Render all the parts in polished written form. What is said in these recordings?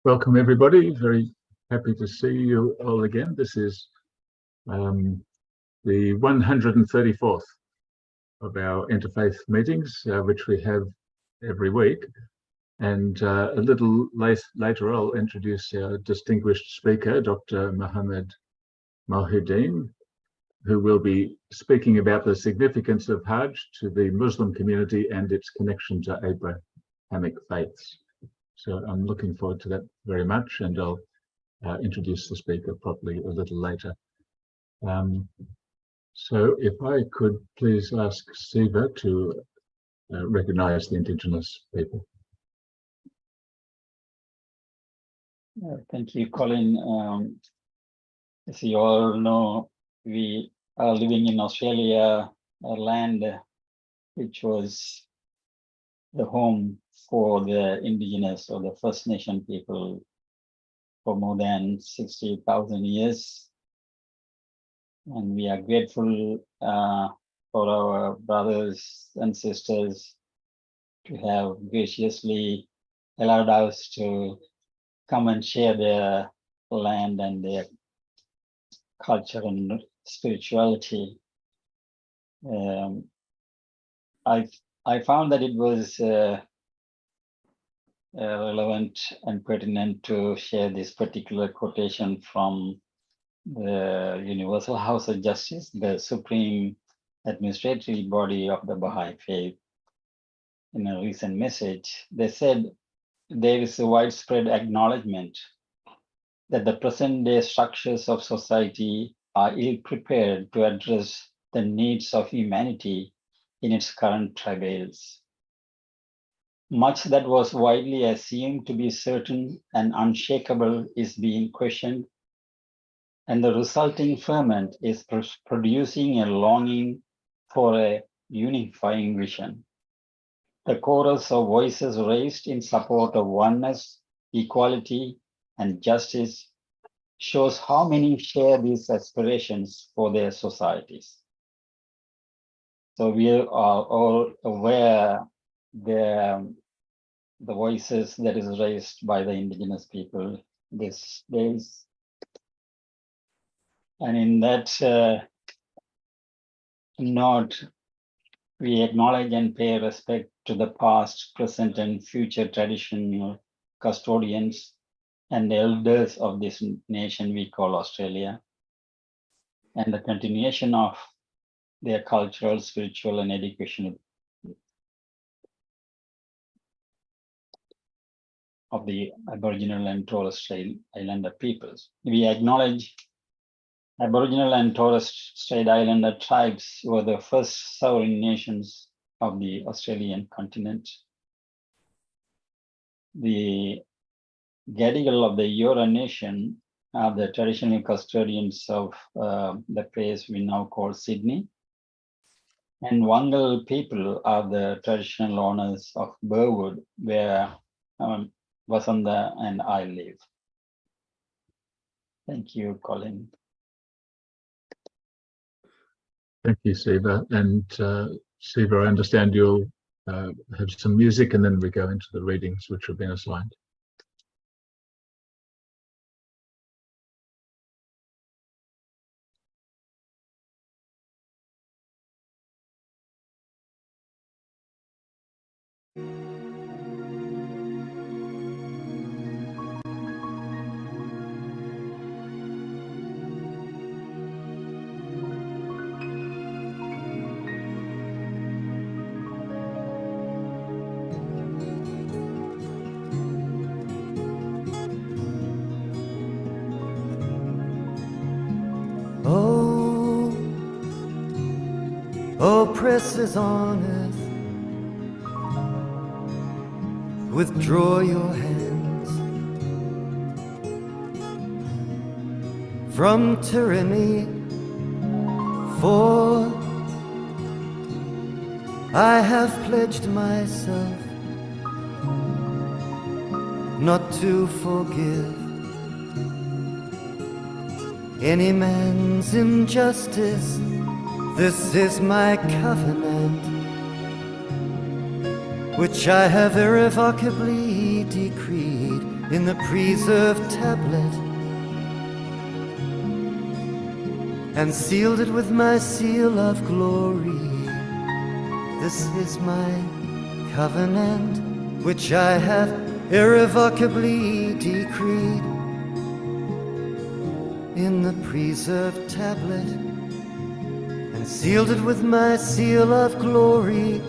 Welcome everybody, very happy to see you all again. This is the 134th of our Interfaith meetings, which we have every week. And a little later I'll introduce our distinguished speaker, Dr. Mohammed Mohideen, who will be speaking about the significance of Hajj to the Muslim community and its connection to Abrahamic faiths. So I'm looking forward to that very much, and I'll introduce the speaker properly a little later. So if I could please ask Siva to recognize the Indigenous people. Thank you, Colin. As you all know, we are living in Australia, a land which was the home for the Indigenous or the First Nation people for more than 60,000 years. And we are grateful for our brothers and sisters to have graciously allowed us to come and share their land and their culture and spirituality. I found that it was relevant and pertinent to share this particular quotation from the Universal House of Justice, the supreme administrative body of the Baha'i faith. In a recent message, they said there is a widespread acknowledgement that the present-day structures of society are ill-prepared to address the needs of humanity in its current travails. Much that was widely assumed to be certain and unshakable is being questioned, and the resulting ferment is producing a longing for a unifying vision. The chorus of voices raised in support of oneness, equality, and justice shows how many share these aspirations for their societies. So we are all aware the voices that is raised by the Indigenous people these days. And in that note, we acknowledge and pay respect to the past, present, and future traditional custodians and elders of this nation we call Australia, and the continuation of their cultural, spiritual, and educational of the Aboriginal and Torres Strait Islander peoples. We acknowledge Aboriginal and Torres Strait Islander tribes were the first sovereign nations of the Australian continent. The Gadigal of the Eora Nation are the traditional custodians of the place we now call Sydney. And Wangal people are the traditional owners of Burwood, where Vasanda and I live. Thank you, Colin. Thank you, Siva. And Siva, I understand you'll have some music and then we go into the readings which have been assigned. Oppressors on earth, withdraw your hands from tyranny, for I have pledged myself not to forgive any man's injustice. This is my covenant, which I have irrevocably decreed in the preserved tablet and sealed it with my seal of glory. This is my covenant, which I have irrevocably decreed in the preserved tablet and sealed it with my seal of glory,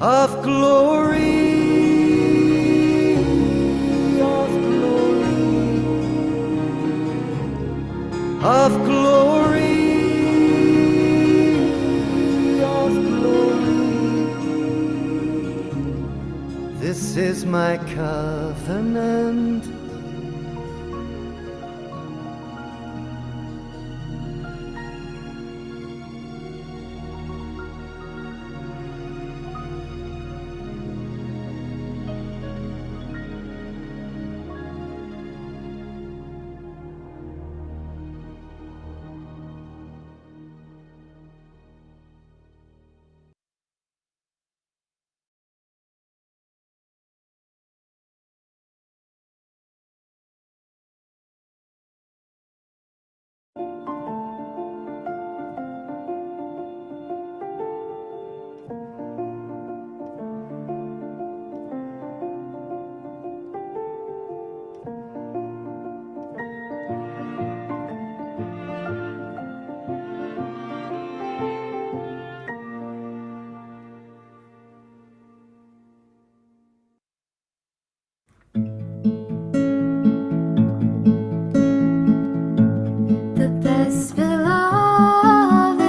of glory, of glory, of glory, of glory. This is my covenant. The best beloved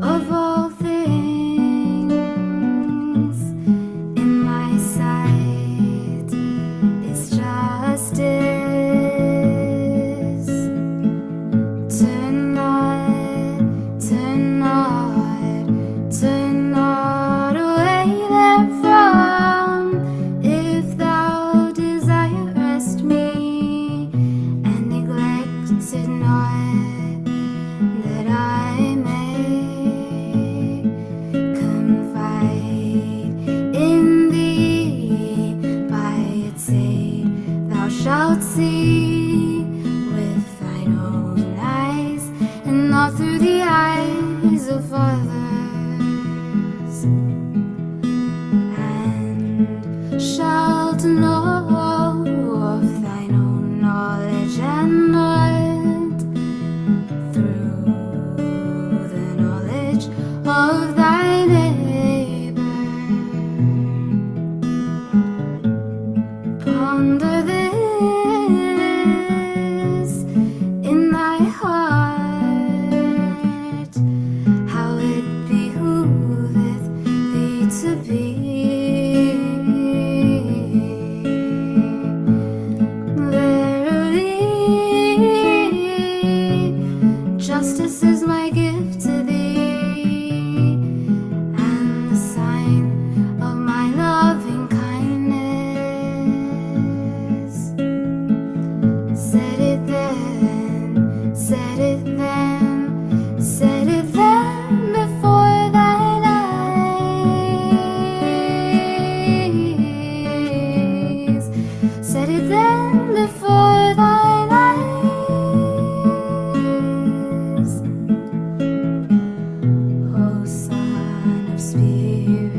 of all things in my sight is justice. Turn not, turn not, turn not away therefrom, if thou desirest me, and neglect it not, that I may confide in thee. By its aid thou shalt see with thine own eyes, and not through the eyes of others, and shalt know of thine own knowledge, and not through the knowledge of thy neighbor. Ponder this in thy heart, how it behooveth thee to be. Verily, justice is my gift to thee, and the sign of my loving kindness. Set it then, set it then, set it then before thine eyes. Set it then before thine eyes. O Son of Spirit.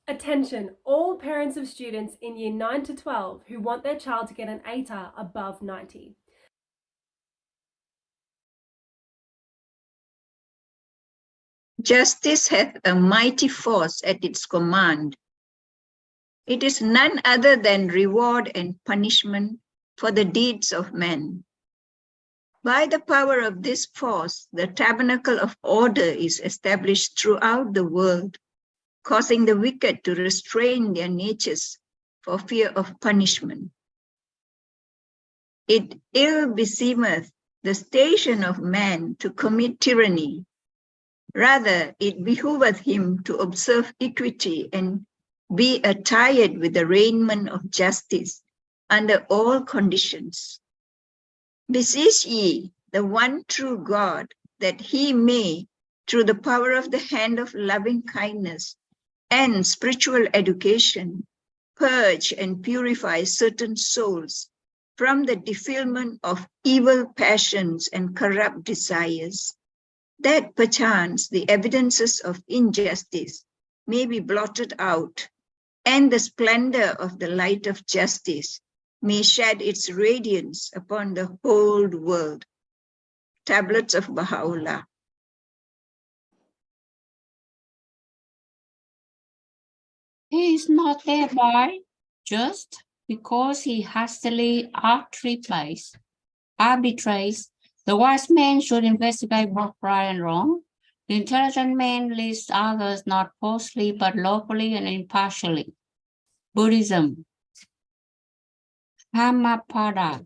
Attention, all parents of students in Year 9 to 12 who want their child to get an ATAR above 90. Justice hath a mighty force at its command. It is none other than reward and punishment for the deeds of men. By the power of this force, the tabernacle of order is established throughout the world. causing the wicked to restrain their natures for fear of punishment. It ill beseemeth the station of man to commit tyranny. Rather, it behoveth him to observe equity and be attired with the raiment of justice under all conditions. Beseech ye the one true God, that he may, through the power of the hand of loving kindness and spiritual education, purge and purify certain souls from the defilement of evil passions and corrupt desires, that perchance the evidences of injustice may be blotted out, and the splendor of the light of justice may shed its radiance upon the whole world. Tablets of Baha'u'llah. He is not thereby just because he hastily arbitrates. The wise man should investigate both right and wrong. The intelligent man leads others not falsely but lawfully and impartially. Buddhism. Dhammapada.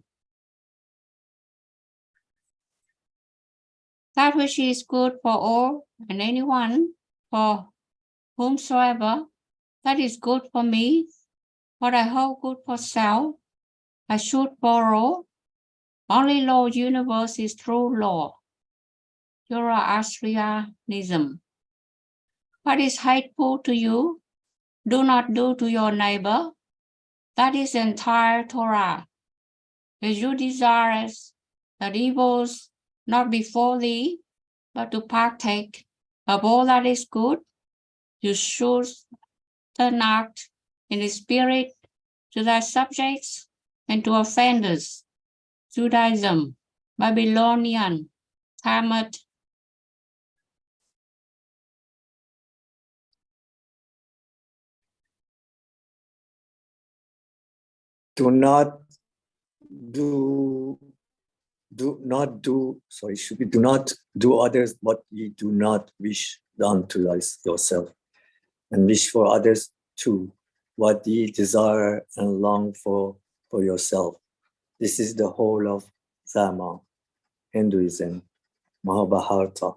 That which is good for all and anyone, for whomsoever, that is good for me. What I hold good for self, I should borrow. Only law universe is true law. Zoroastrianism. What is hateful to you, do not do to your neighbor. That is the entire Torah. As you desire that evils not befall thee, but to partake of all that is good, you should turn out in the spirit to thy subjects and to offenders. Judaism, Babylonian, Talmud. Do not do others what ye do not wish done to yourself, and wish for others too what ye desire and long for yourself. This is the whole of Dhamma, Hinduism, Mahabharata.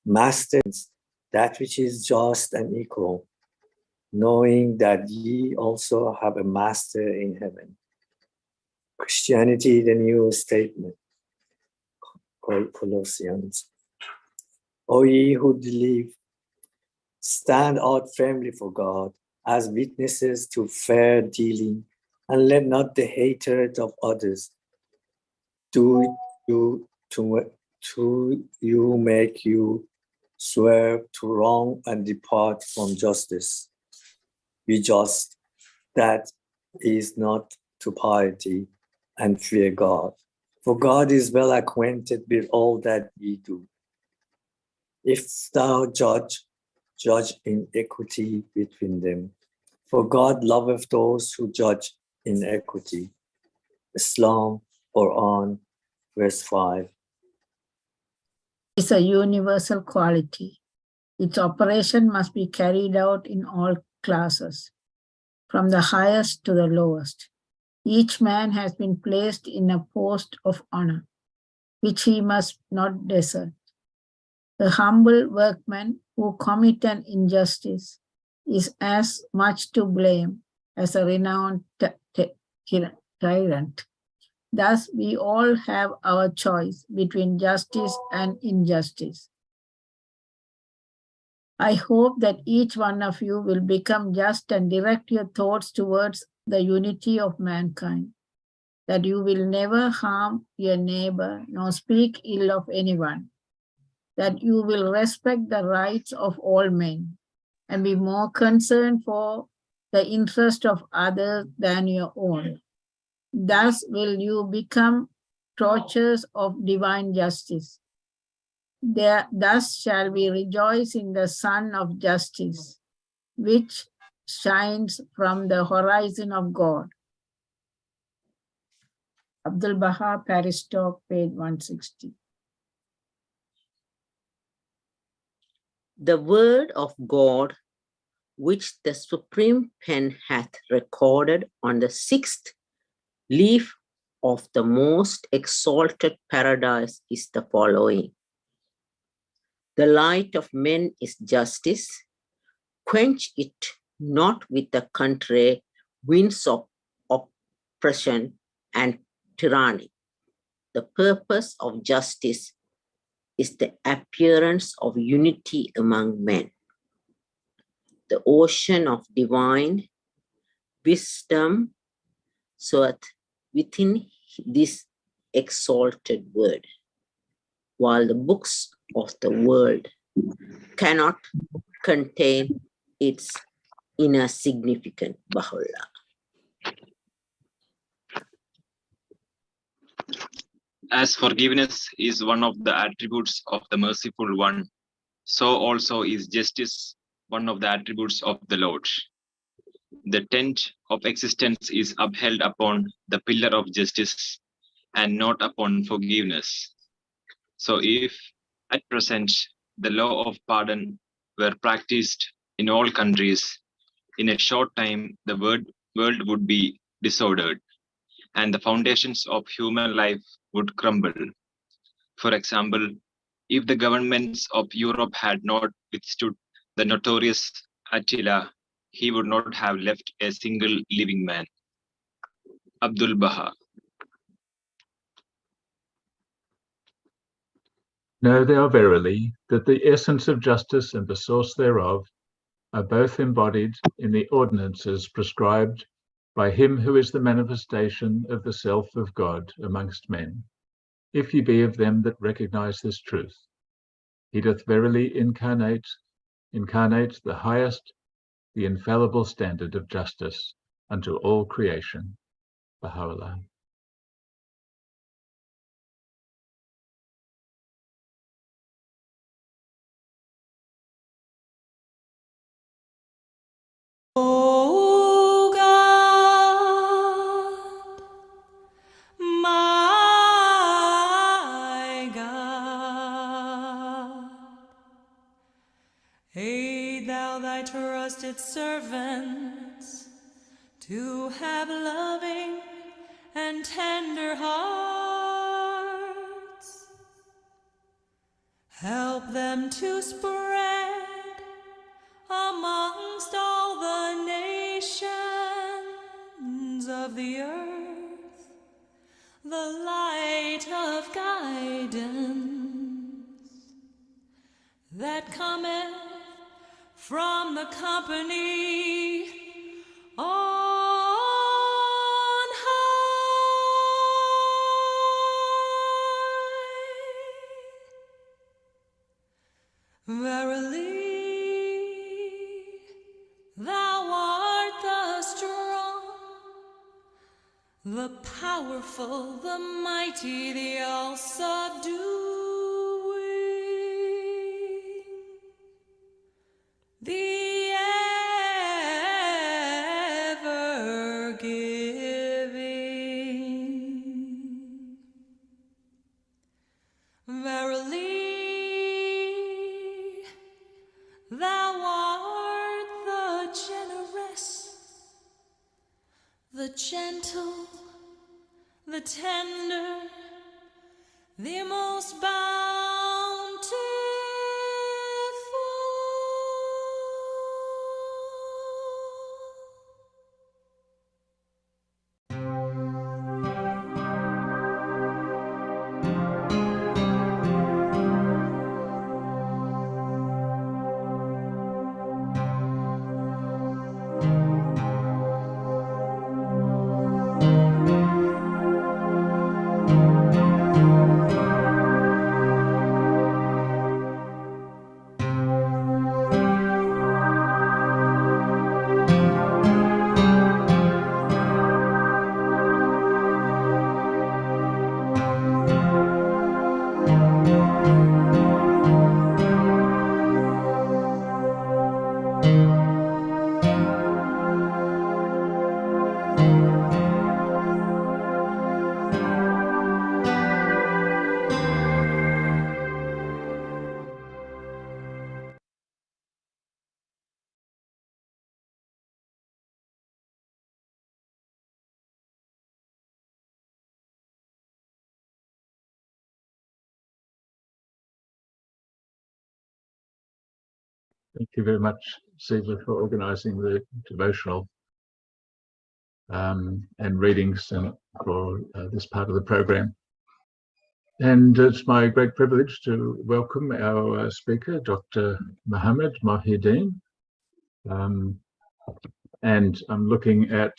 Masters that which is just and equal, knowing that ye also have a master in heaven. Christianity, the new statement, Colossians. O ye who believe, stand out firmly for God as witnesses to fair dealing, and let not the hatred of others do you make you swerve to wrong and depart from justice. Be just, that is not to piety, and fear God. For God is well acquainted with all that ye do. If thou judge in equity between them. For God loveth those who judge in equity. Islam, Quran, verse 5. It's a universal quality. Its operation must be carried out in all classes, from the highest to the lowest. Each man has been placed in a post of honor, which he must not desert. The humble workman who commits an injustice is as much to blame as a renowned tyrant. Thus, we all have our choice between justice and injustice. I hope that each one of you will become just and direct your thoughts towards the unity of mankind, that you will never harm your neighbor nor speak ill of anyone, that you will respect the rights of all men and be more concerned for the interest of others than your own. Thus will you become torchers of divine justice. Thus shall we rejoice in the sun of justice, which shines from the horizon of God. Abdul Baha, Paris Talk, page 160. The word of God which the supreme pen hath recorded on the 6th leaf of the most exalted paradise is the following. The light of men is justice. Quench it not with the contrary winds of oppression and tyranny. The purpose of justice is the appearance of unity among men. The ocean of divine wisdom soareth within this exalted word, while the books of the world cannot contain its inner significant. Baha'u'llah. As forgiveness is one of the attributes of the merciful one, so also is justice one of the attributes of the Lord. The tent of existence is upheld upon the pillar of justice and not upon forgiveness. So if at present the law of pardon were practiced in all countries, in a short time the world would be disordered and the foundations of human life would crumble. For example, if the governments of Europe had not withstood the notorious Attila, he would not have left a single living man. Abdul Baha. Know thou verily that the essence of justice and the source thereof are both embodied in the ordinances prescribed by him who is the manifestation of the self of God amongst men, if ye be of them that recognize this truth. He doth verily incarnate the highest, the infallible standard of justice unto all creation. Baha'u'llah. O God, my God, aid thou thy trusted servants to have loving and tender hearts. Help them to spread amongst all the nations of the earth the light of guidance that cometh from the company on high. Verily, thou art the strong, the powerful, the mighty, the all-subduing, the ever-giving. Verily, thou art the generous, the gentle, the tender, the most bountiful. Thank you very much, Siva, for organising the devotional and readings and for this part of the program. And it's my great privilege to welcome our speaker, Dr. Mohammed Mohideen. And I'm looking at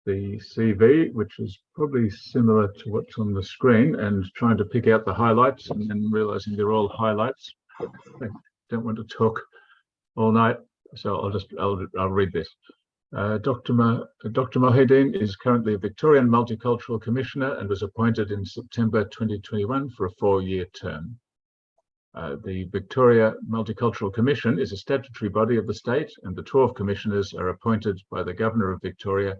the CV, which is probably similar to what's on the screen, and trying to pick out the highlights and then realizing they're all highlights. I don't want to talk all night, so I'll read this. Dr. Mohideen is currently a Victorian Multicultural Commissioner and was appointed in September 2021 for a 4-year term. The Victoria Multicultural Commission is a statutory body of the state, and the 12 commissioners are appointed by the Governor of Victoria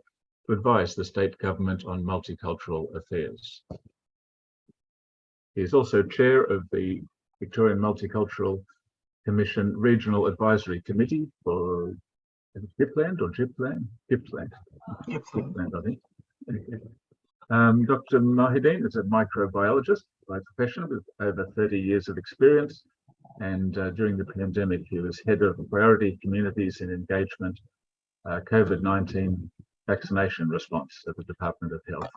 to advise the state government on multicultural affairs. He is also chair of the Victorian Multicultural Commission Regional Advisory Committee for Gippsland, I think. Dr. Mohideen is a microbiologist by profession with over 30 years of experience, and during the pandemic he was head of Priority Communities and Engagement COVID-19 vaccination response at the Department of Health.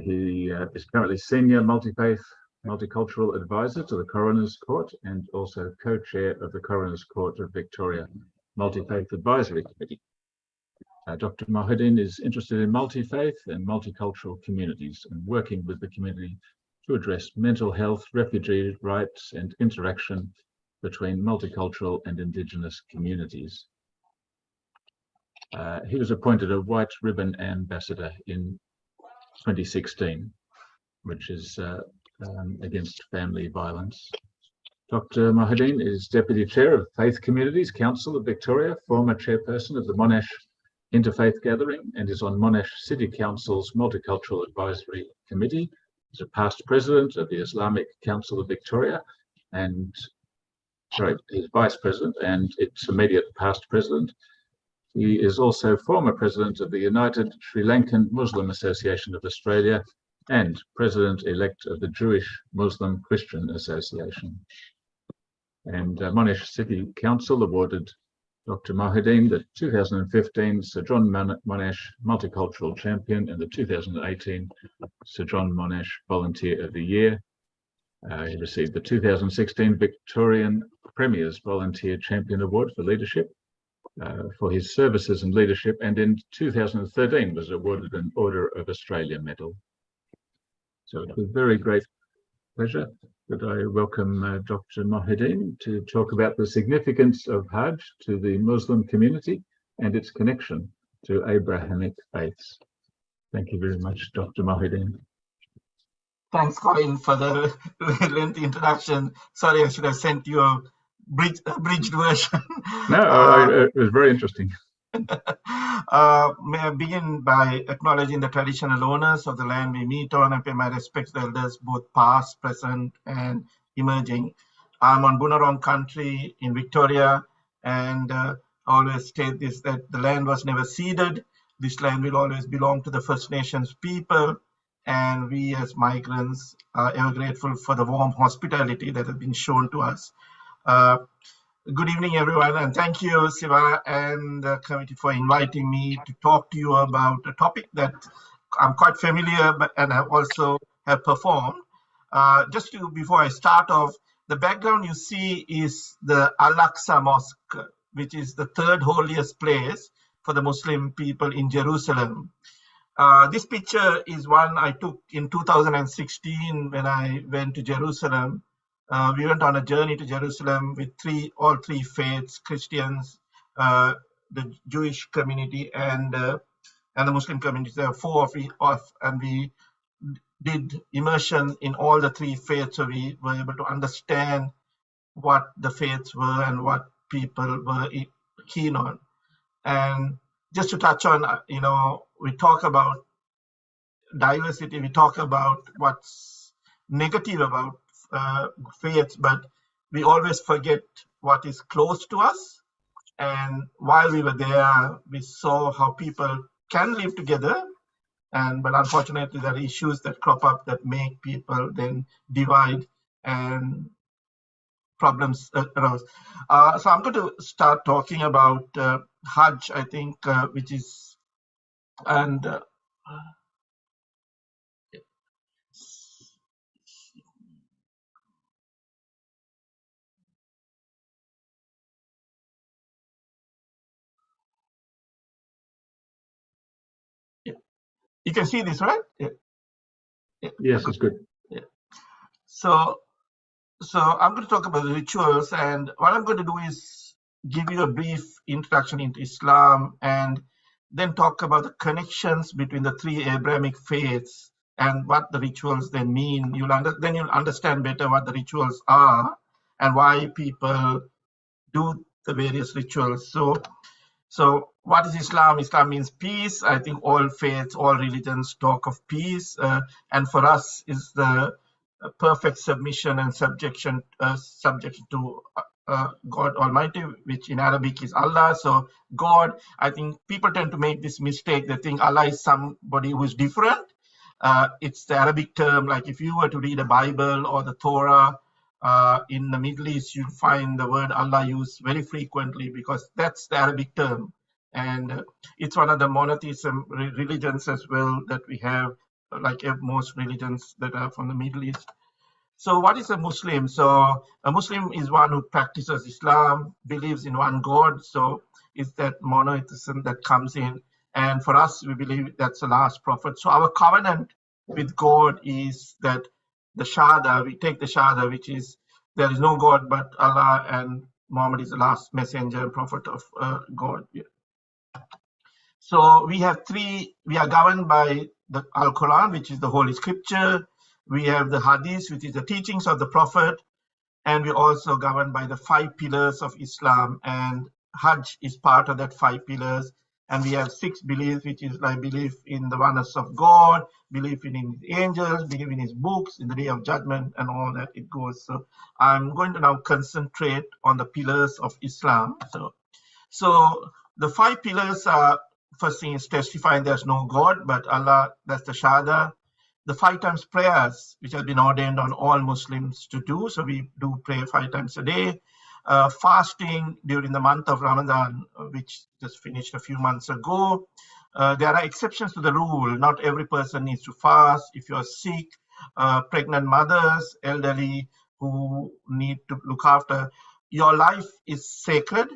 He is currently Senior Multifaith Multicultural Advisor to the Coroner's Court and also co-chair of the Coroner's Court of Victoria Multifaith Advisory Committee. Dr. Mohideen is interested in multi-faith and multicultural communities and working with the community to address mental health, refugee rights and interaction between multicultural and Indigenous communities. He was appointed a White Ribbon Ambassador in 2016, which is against family violence. Dr. Mohideen is Deputy Chair of Faith Communities Council of Victoria, former Chairperson of the Monash Interfaith Gathering, and is on Monash City Council's Multicultural Advisory Committee. He's a past President of the Islamic Council of Victoria, and he's Vice President and its immediate past President. He is also former President of the United Sri Lankan Muslim Association of Australia and President-elect of the Jewish Muslim Christian Association. And Monash City Council awarded Dr. Mohideen the 2015 Sir John Monash Multicultural Champion and the 2018 Sir John Monash Volunteer of the Year. He received the 2016 Victorian Premier's Volunteer Champion Award for Leadership for his services and leadership, and in 2013 was awarded an Order of Australia Medal. So it's a very great pleasure that I welcome Dr. Mohideen to talk about the significance of Hajj to the Muslim community and its connection to Abrahamic faiths. Thank you very much, Dr. Mohideen. Thanks, Colin, for the lengthy introduction. Sorry, I should have sent you a abridged version. No, it was very interesting. May I begin by acknowledging the traditional owners of the land we meet on and pay my respects to elders, both past, present, and emerging. I'm on Bunurong country in Victoria, and I always state this, that the land was never ceded. This land will always belong to the First Nations people, and we as migrants are ever grateful for the warm hospitality that has been shown to us. Good evening, everyone, and thank you, Siva and the committee, for inviting me to talk to you about a topic that I'm quite familiar and I also have performed. Before I start off, the background you see is the Al-Aqsa Mosque, which is the third holiest place for the Muslim people in Jerusalem. This picture is one I took in 2016 when I went to Jerusalem. We went on a journey to Jerusalem with all three faiths: Christians, the Jewish community, and the Muslim community. There are four of us, and we did immersion in all the three faiths, so we were able to understand what the faiths were and what people were keen on. And just to touch on, we talk about diversity, we talk about what's negative about faiths, but we always forget what is close to us. And while we were there, we saw how people can live together, but unfortunately there are issues that crop up that make people then divide and problems arose. So I'm going to start talking about Hajj, I think, which is, and you can see this, right? Yeah. Yes, it's good. Yeah. So I'm going to talk about the rituals, and what I'm going to do is give you a brief introduction into Islam, and then talk about the connections between the three Abrahamic faiths and what the rituals then mean. Then you'll understand better what the rituals are and why people do the various rituals. So what is Islam? Islam means peace. I think all faiths, all religions talk of peace. And for us is the perfect submission and subjection to God Almighty, which in Arabic is Allah. So God, I think people tend to make this mistake. They think Allah is somebody who is different. It's the Arabic term. Like if you were to read a Bible or the Torah, in the Middle East, you find the word Allah used very frequently because that's the Arabic term. And it's one of the monotheism religions as well that we have, like most religions that are from the Middle East. So what is a Muslim? So a Muslim is one who practices Islam, believes in one God. So it's that monotheism that comes in. And for us, we believe that's the last prophet. So our covenant with God is that the Shahada, we take the Shahada, which is there is no God but Allah, and Muhammad is the last messenger and prophet of God. Yeah. So we are governed by the Al-Quran, which is the Holy Scripture. We have the Hadith, which is the teachings of the Prophet. And we're also governed by the 5 pillars of Islam. And Hajj is part of that 5 pillars. And we have 6 beliefs, which is like belief in the oneness of God, belief in his angels, belief in his books, in the day of judgment, and all that it goes. So I'm going to now concentrate on the pillars of Islam. So the 5 pillars are, first thing is testifying there's no God but Allah, that's the Shahada. The 5 times prayers, which have been ordained on all Muslims to do. So we do pray 5 times a day. Fasting during the month of Ramadan, which just finished a few months ago. There are exceptions to the rule. Not every person needs to fast. If you're sick, pregnant mothers, elderly who need to look after. Your life is sacred.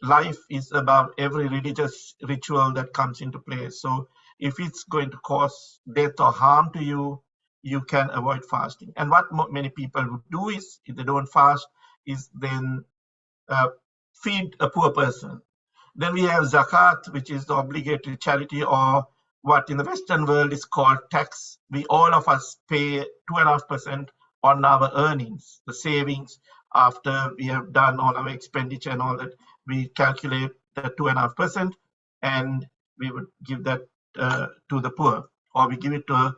Life is about every religious ritual that comes into place. So if it's going to cause death or harm to you, you can avoid fasting. And what many people would do is, if they don't fast, is then feed a poor person. Then we have zakat, which is the obligatory charity, or what in the Western world is called tax. All of us pay 2.5% on our earnings, the savings. After we have done all our expenditure and all that, we calculate the 2.5%, and we would give that to the poor, or we give it to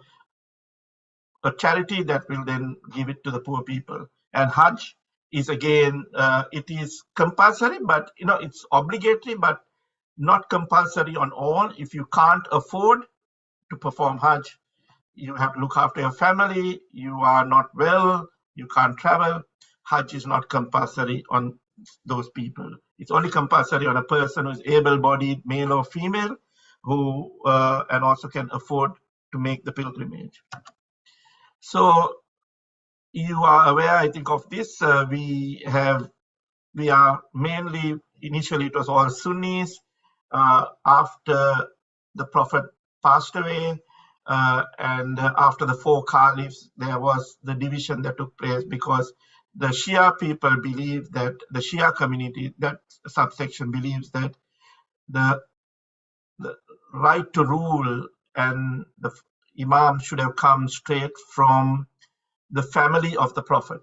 a charity that will then give it to the poor people. And Hajj is again, it is compulsory, but it's obligatory, but not compulsory on all. If you can't afford to perform Hajj, you have to look after your family, you are not well, you can't travel, Hajj is not compulsory on those people. It's only compulsory on a person who is able-bodied, male or female, who and also can afford to make the pilgrimage. So you are aware, I think, of this. We are mainly, initially it was all Sunnis. After the Prophet passed away, and after the 4 caliphs, there was the division that took place because the Shia people believe that the Shia community, that subsection believes that the right to rule and the Imam should have come straight from the family of the Prophet.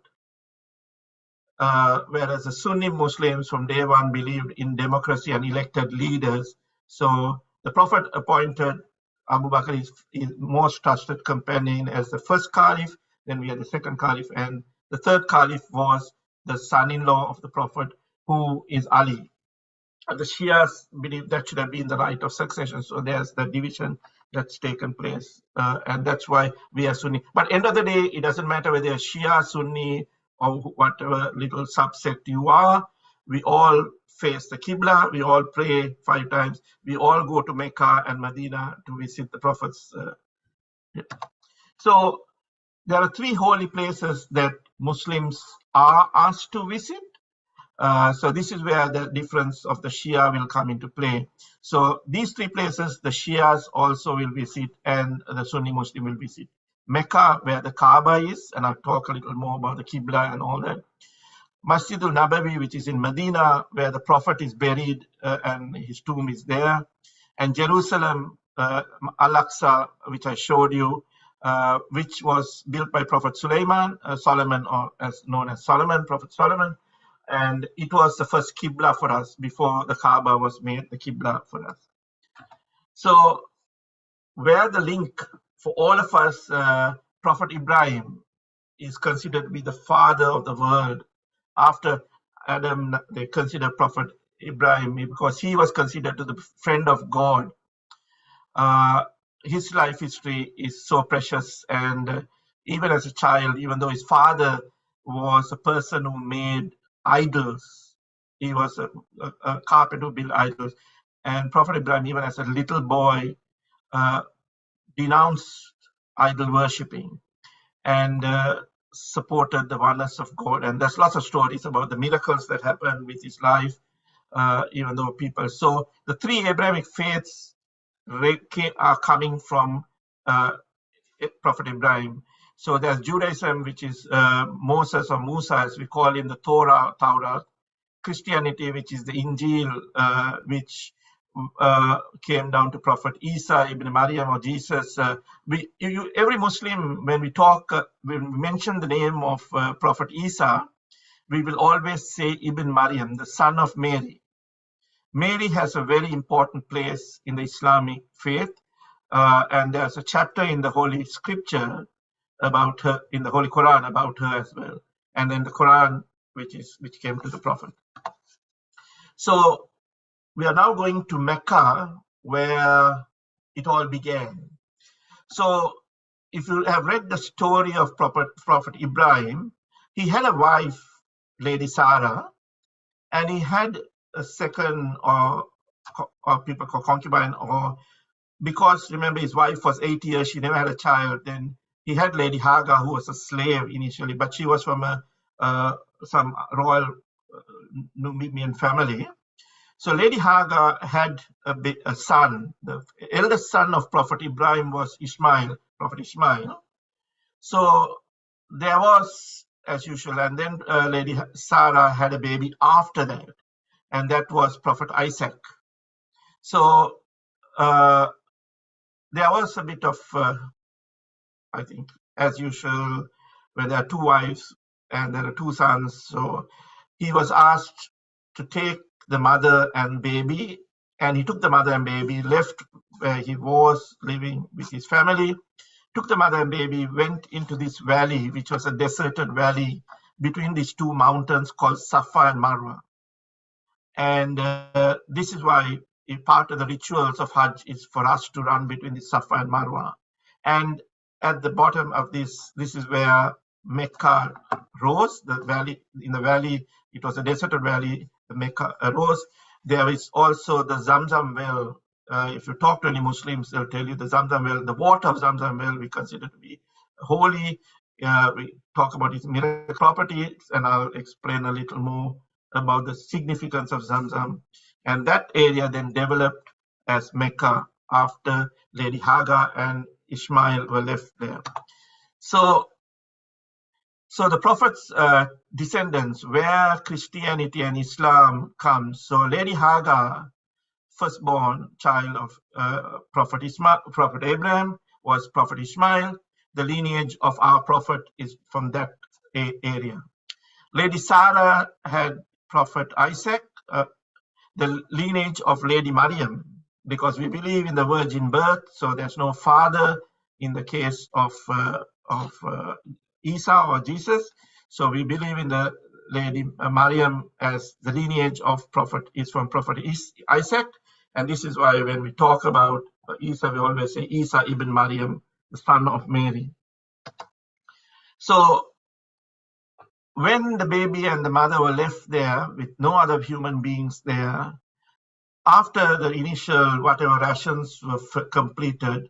Whereas the Sunni Muslims from day one believed in democracy and elected leaders. So the Prophet appointed Abu Bakr, his most trusted companion, as the first caliph. Then we had the second caliph, and the third caliph was the son-in-law of the Prophet, who is Ali. And the Shias believe that should have been the right of succession. So there's the division that's taken place. And that's why we are Sunni. But end of the day, it doesn't matter whether you're Shia, Sunni, or whatever little subset you are, we all face the Qibla, we all pray 5 times, we all go to Mecca and Medina to visit the Prophets. So there are 3 holy places that Muslims are asked to visit. So this is where the difference of the Shia will come into play. So these 3 places, the Shias also will visit and the Sunni Muslim will visit. Mecca, where the Kaaba is, and I'll talk a little more about the Qibla and all that. Masjid al-Nabawi, which is in Medina, where the Prophet is buried and his tomb is there. And Jerusalem, Al-Aqsa, which I showed you, which was built by Prophet Sulaiman, Solomon, or as known as Solomon, Prophet Solomon. And it was the first Qibla for us before the Kaaba was made the Qibla for us. So where the link for all of us, Prophet Ibrahim is considered to be the father of the world. After Adam, they consider Prophet Ibrahim because he was considered to the friend of God. His life history is so precious, and even as a child, even though his father was a person who made idols, he was a carpenter who built idols, and Prophet Ibrahim, even as a little boy, denounced idol worshipping and supported the oneness of God. And there's lots of stories about the miracles that happened with his life, even though people. So the 3 Abrahamic faiths are coming from Prophet Ibrahim. So there's Judaism, which is Moses or Musa, as we call in the Torah. Christianity, which is the Injil, which came down to Prophet Isa, Ibn Maryam, or Jesus. Every Muslim, when we talk, when we mention the name of Prophet Isa, we will always say Ibn Maryam, the son of Mary. Mary has a very important place in the Islamic faith, and there's a chapter in the Holy Scripture about her, in the Holy Quran about her as well, and then the Quran, which came to the Prophet. So we are now going to Mecca, where it all began. So if you have read the story of Prophet Ibrahim, he had a wife, Lady Sarah, and he had a second, or people call concubine, or because remember his wife was 8 years, she never had a child. Then he had Lady Hagar, who was a slave initially, but she was from some royal Nubian family. So Lady Hagar had a son. The eldest son of Prophet Ibrahim was Prophet Ishmael. So there was, as usual, and then Lady Sarah had a baby after that, and that was Prophet Isaac. So there was a bit of, I think, as usual, when there are 2 wives and there are 2 sons. So he was asked to take the mother and baby, and he took the mother and baby, left where he was living with his family, took the mother and baby, went into this valley, which was a deserted valley between these 2 mountains called Safa and Marwa. And this is why part of the rituals of Hajj is for us to run between the Safa and Marwa. And at the bottom of this is where Mecca rose, the valley. In the valley, it was a deserted valley, the Mecca rose. There is also the Zamzam well. If you talk to any Muslims, they'll tell you the Zamzam well, the water of Zamzam well, we consider to be holy. We talk about its miracle properties, and I'll explain a little more about the significance of Zamzam. And that area then developed as Mecca after Lady Hagar and Ishmael were left there. So the Prophet's descendants, where Christianity and Islam comes. So Lady Hagar, firstborn child of Prophet Abraham, was Prophet Ishmael. The lineage of our Prophet is from that area. Lady Sarah had Prophet Isaac, the lineage of Lady Maryam, because we believe in the virgin birth, so there's no father in the case of Isa or Jesus. So we believe in the Lady Maryam as the lineage of Prophet is from Prophet Isaac, and this is why when we talk about Isa, we always say Isa ibn Maryam, the son of Mary. So when the baby and the mother were left there with no other human beings there, after the initial whatever rations were completed,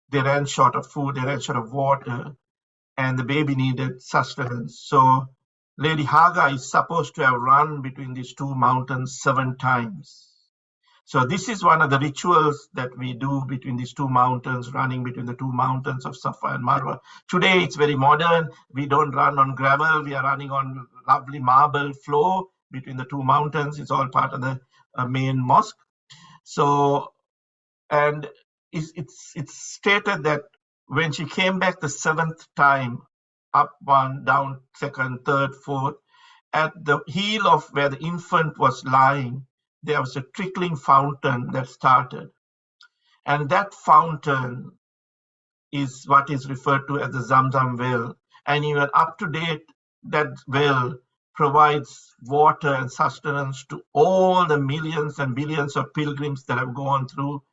they ran short of food, they ran short of water, and the baby needed sustenance. So Lady Hagar is supposed to have run between these two mountains 7 times. So this is one of the rituals that we do between these two mountains, running between the two mountains of Safa and Marwa. Today it's very modern. We don't run on gravel. We are running on lovely marble floor between the two mountains. It's all part of the main mosque. So, and it's stated that when she came back the 7th time, up one, down second, third, fourth, at the heel of where the infant was lying, there was a trickling fountain that started. And that fountain is what is referred to as the Zamzam well. And even up to date, that well provides water and sustenance to all the millions and billions of pilgrims that have gone through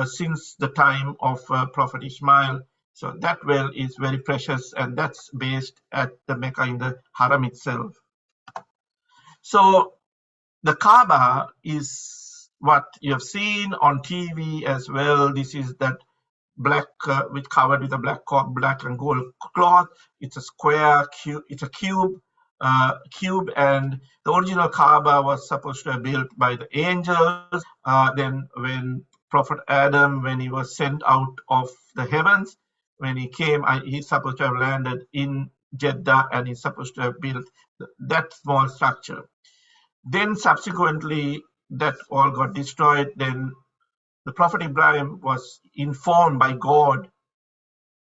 since the time of Prophet Ismail. So that well is very precious, and that's based at the Mecca in the Haram itself. So the Kaaba is what you have seen on TV as well. This is that black, with covered with a black and gold cloth. It's a square cube. It's a cube, and the original Kaaba was supposed to be built by the angels. Then when Prophet Adam, when he was sent out of the heavens, when he came, he's supposed to have landed in Jeddah, and he's supposed to have built that small structure. Then subsequently, that all got destroyed. Then the Prophet Ibrahim was informed by God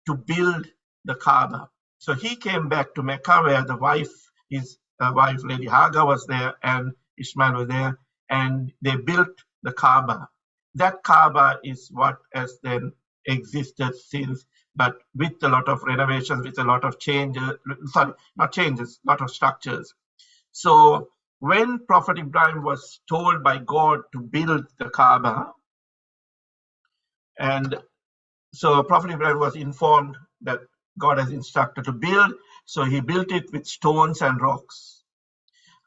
to build the Kaaba. So he came back to Mecca, where the wife, his wife, Lady Hagar, was there, and Ishmael was there, and they built the Kaaba. That Kaaba is what has then existed since, but with a lot of renovations, with a lot of changes, sorry, not changes, a lot of structures. So when Prophet Ibrahim was told by God to build the Kaaba, and so Prophet Ibrahim was informed that God has instructed to build, so he built it with stones and rocks.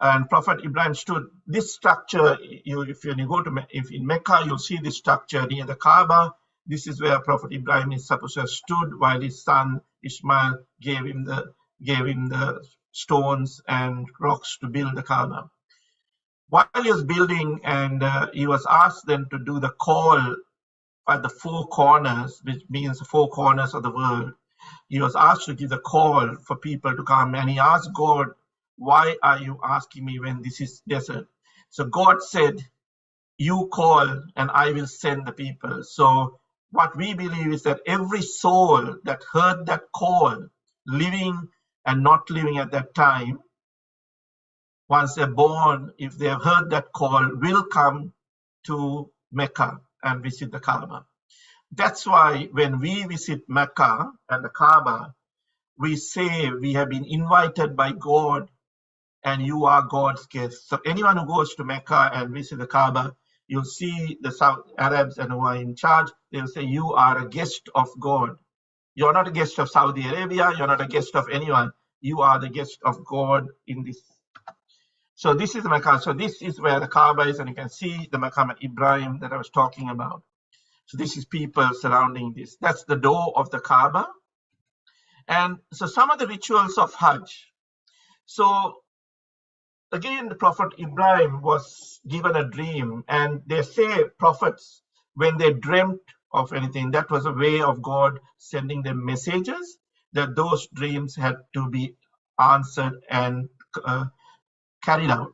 And Prophet Ibrahim stood, this structure, if you go to, if in Mecca, you'll see this structure near the Kaaba. This is where Prophet Ibrahim is supposed to have stood while his son Ishmael gave him the stones and rocks to build the Kaaba. While he was building, and he was asked then to do the call at the 4 corners, which means the 4 corners of the world. He was asked to give the call for people to come, and he asked God, why are you asking me when this is desert? So God said, you call and I will send the people. So what we believe is that every soul that heard that call, living and not living at that time, once they're born, if they have heard that call, will come to Mecca and visit the Kaaba. That's why when we visit Mecca and the Kaaba, we say we have been invited by God and you are God's guest. So anyone who goes to Mecca and visit the Kaaba, you'll see the South Arabs and who are in charge, they'll say you are a guest of God. You're not a guest of Saudi Arabia, you're not a guest of anyone. You are the guest of God in this. So this is Mecca. So this is where the Kaaba is, and you can see the Maqam Ibrahim that I was talking about. So this is people surrounding this. That's the door of the Kaaba. And so some of the rituals of Hajj. So again, the Prophet Ibrahim was given a dream, and they say prophets, when they dreamt of anything, that was a way of God sending them messages, that those dreams had to be answered and carried out.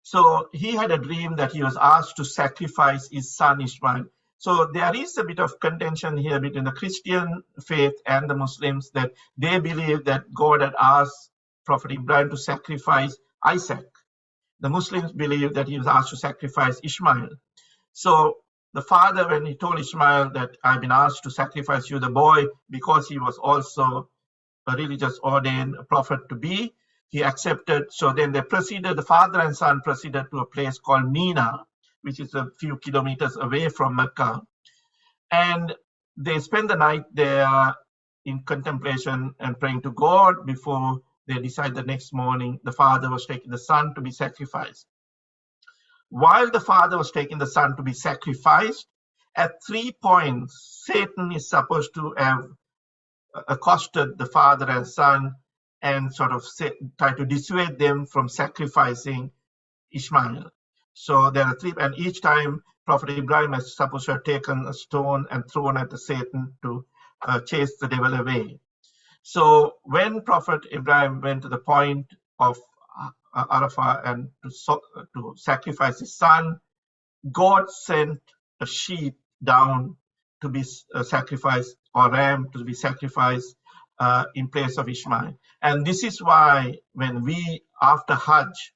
So he had a dream that he was asked to sacrifice his son Ishmael. So there is a bit of contention here between the Christian faith and the Muslims, that they believe that God had asked Prophet Ibrahim to sacrifice Isaac. The Muslims believe that he was asked to sacrifice Ishmael. So the father, when he told Ishmael that I've been asked to sacrifice you, the boy, because he was also a religious ordained prophet to be, he accepted. So then they proceeded, the father and son proceeded to a place called Mina, which is a few kilometers away from Mecca. And they spent the night there in contemplation and praying to God before they decide the next morning the father was taking the son to be sacrificed. While the father was taking the son to be sacrificed, at 3 points, Satan is supposed to have accosted the father and son and sort of try to dissuade them from sacrificing Ishmael. So there are 3, and each time Prophet Ibrahim is supposed to have taken a stone and thrown at the Satan to chase the devil away. So when Prophet Ibrahim went to the point of Arafah and to sacrifice his son, God sent a sheep down to be sacrificed, or ram to be sacrificed in place of Ishmael. And this is why when we, after Hajj,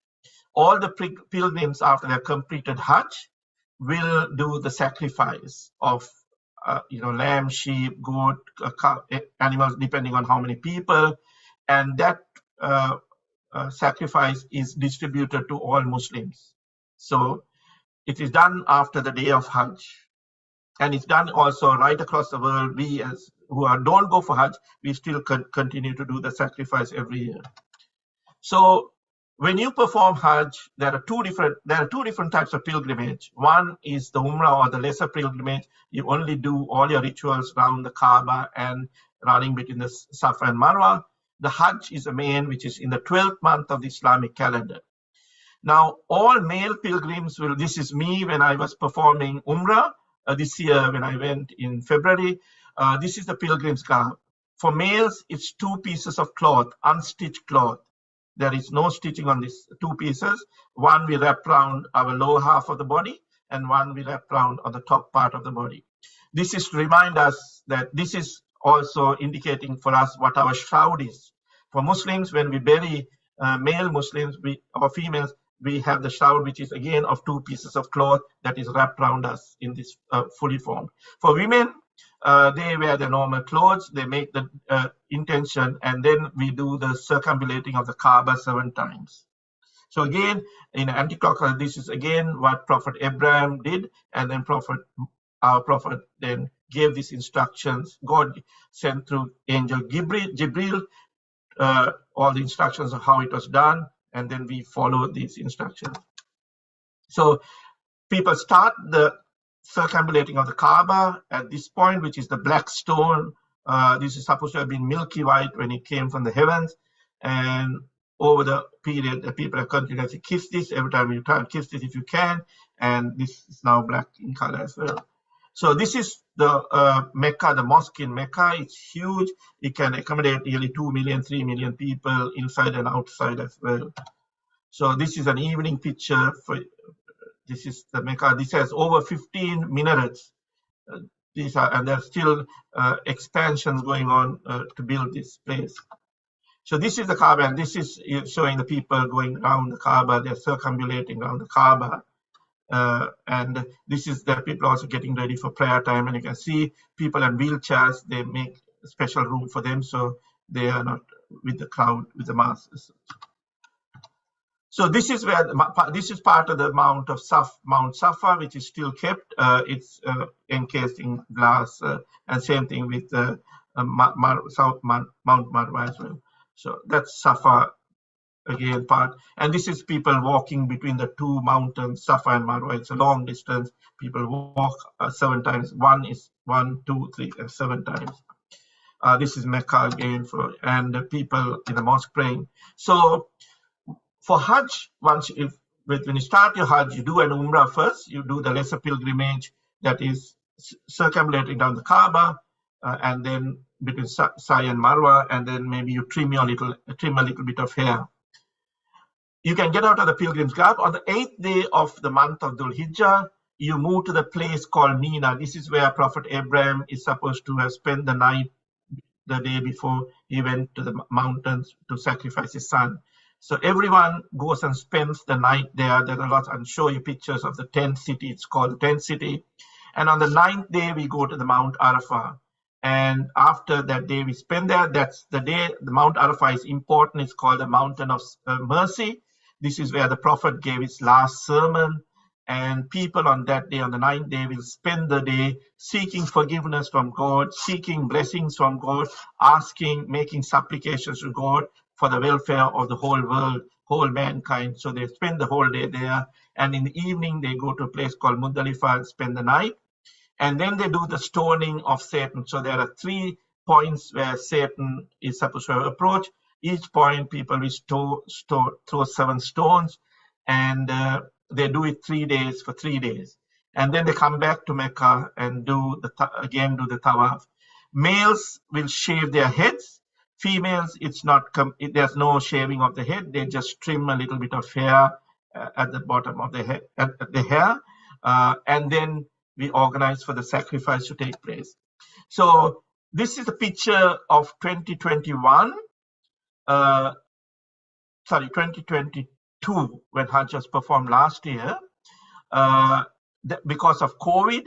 all the pilgrims after they have completed Hajj will do the sacrifice of lamb, sheep, goat, animals, depending on how many people, and that sacrifice is distributed to all Muslims. So it is done after the day of Hajj, and it's done also right across the world. We, as who don't go for Hajj, we still continue to do the sacrifice every year. So when you perform Hajj, there are two different types of pilgrimage. One is the Umrah, or the lesser pilgrimage. You only do all your rituals around the Kaaba and running between the Safa and Marwa. The Hajj is the main, which is in the 12th month of the Islamic calendar. Now, all male pilgrims will, this is me when I was performing Umrah this year when I went in February. This is the pilgrim's garb. For males, it's 2 pieces of cloth, unstitched cloth. There is no stitching on these 2 pieces. One we wrap around our lower half of the body, and one we wrap around on the top part of the body. This is to remind us that this is also indicating for us what our shroud is. For Muslims, when we bury male Muslims or females, we have the shroud, which is again of 2 pieces of cloth that is wrapped around us in this fully formed. For women, they wear their normal clothes, they make the intention, and then we do the circumambulating of the Kaaba 7 times. So again, in anti-clockwise, this is again what Prophet Abraham did, and then our Prophet then gave these instructions. God sent through angel Jibril all the instructions of how it was done, and then we follow these instructions. So people start the circumambulating of the Kaaba at this point, which is the black stone. This is supposed to have been milky white when it came from the heavens, and over the period, the people have continuously kissed this. Every time you try and kiss this if you can, and this is now black in color as well. So this is the Mecca, the mosque in Mecca. It's huge. It can accommodate nearly 2 million, 3 million people inside and outside as well. So this is an evening picture. This is the Mecca. This has over 15 minarets. And there are still expansions going on to build this place. So this is the Kaaba, and this is showing the people going around the Kaaba. They're circumambulating around the Kaaba. And this is the people also getting ready for prayer time. And you can see people in wheelchairs, they make a special room for them, so they are not with the crowd, with the masses. So this is where this is part of the Mount Safa, which is still kept. It's encased in glass, and same thing with Mount Marwa as well. So that's Safa again part, and this is people walking between the 2 mountains, Safa and Marwa. It's a long distance. People walk 7 times. 1 is 1, 2, 3, and 7 times. This is Mecca again, and the people in the mosque praying. So for Hajj, when you start your Hajj, you do an Umrah first. You do the lesser pilgrimage, that is circumambulating down the Kaaba, and then between Sa'i and Marwa, and then maybe you trim a little bit of hair. You can get out of the pilgrim's garb. On the 8th day of the month of Dhul Hijjah, you move to the place called Mina. This is where Prophet Abraham is supposed to have spent the night the day before he went to the mountains to sacrifice his son. So everyone goes and spends the night there. There are lots, I'll show you pictures of the tent city. It's called the tent city. And on the 9th day, we go to the Mount Arafah. And after that day we spend there, that's the day. The Mount Arafah is important. It's called the Mountain of Mercy. This is where the Prophet gave his last sermon. And people on that day, on the 9th day, will spend the day seeking forgiveness from God, seeking blessings from God, making supplications to God, for the welfare of the whole world, whole mankind. So they spend the whole day there. And in the evening, they go to a place called Muzdalifah and spend the night. And then they do the stoning of Satan. So there are 3 points where Satan is supposed to approach. Each point, people will throw 7 stones, and they do it 3 days for 3 days. And then they come back to Mecca and do the tawaf. Males will shave their heads. Females, there's no shaving of the head. They just trim a little bit of hair at the bottom of the head, at the hair, and then we organize for the sacrifice to take place. So this is a picture of 2022, when Hajj was performed last year. Because of COVID,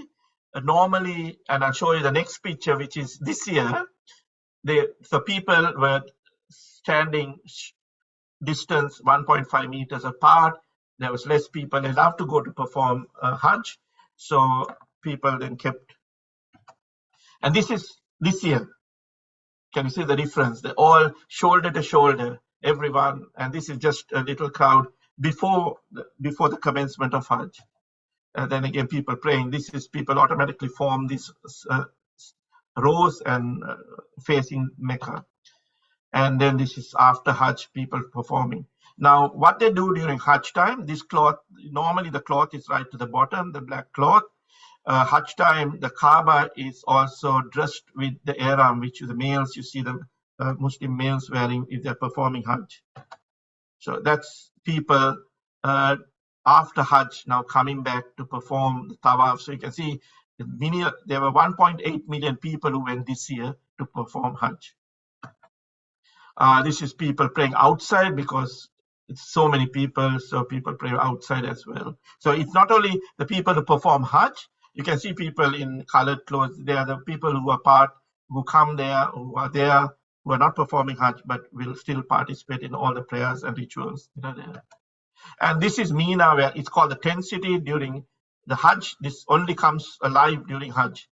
normally, and I'll show you the next picture, which is this year, the people were standing distance 1.5 meters apart. There was less people allowed to go to perform Hajj. So people then kept, and this is this year. Can you see the difference? They're all shoulder to shoulder, everyone. And this is just a little crowd before the commencement of Hajj. And then again, people praying. This is people automatically form these rows and facing Mecca. And then this is after Hajj, people performing. Now, what they do during Hajj time, this cloth, normally the cloth is right to the bottom, the black cloth. Hajj time, the Kaaba is also dressed with the ihram, which the males, you see the Muslim males wearing if they're performing Hajj. So that's people after Hajj now coming back to perform the tawaf. So you can see there were 1.8 million people who went this year to perform Hajj. This is people praying outside because it's so many people, so people pray outside as well. So it's not only the people who perform Hajj. You can see people in colored clothes. They are the people who come there, who are not performing Hajj, but will still participate in all the prayers and rituals that are there. And this is Mina, where it's called the tent city during the Hajj. This only comes alive during Hajj.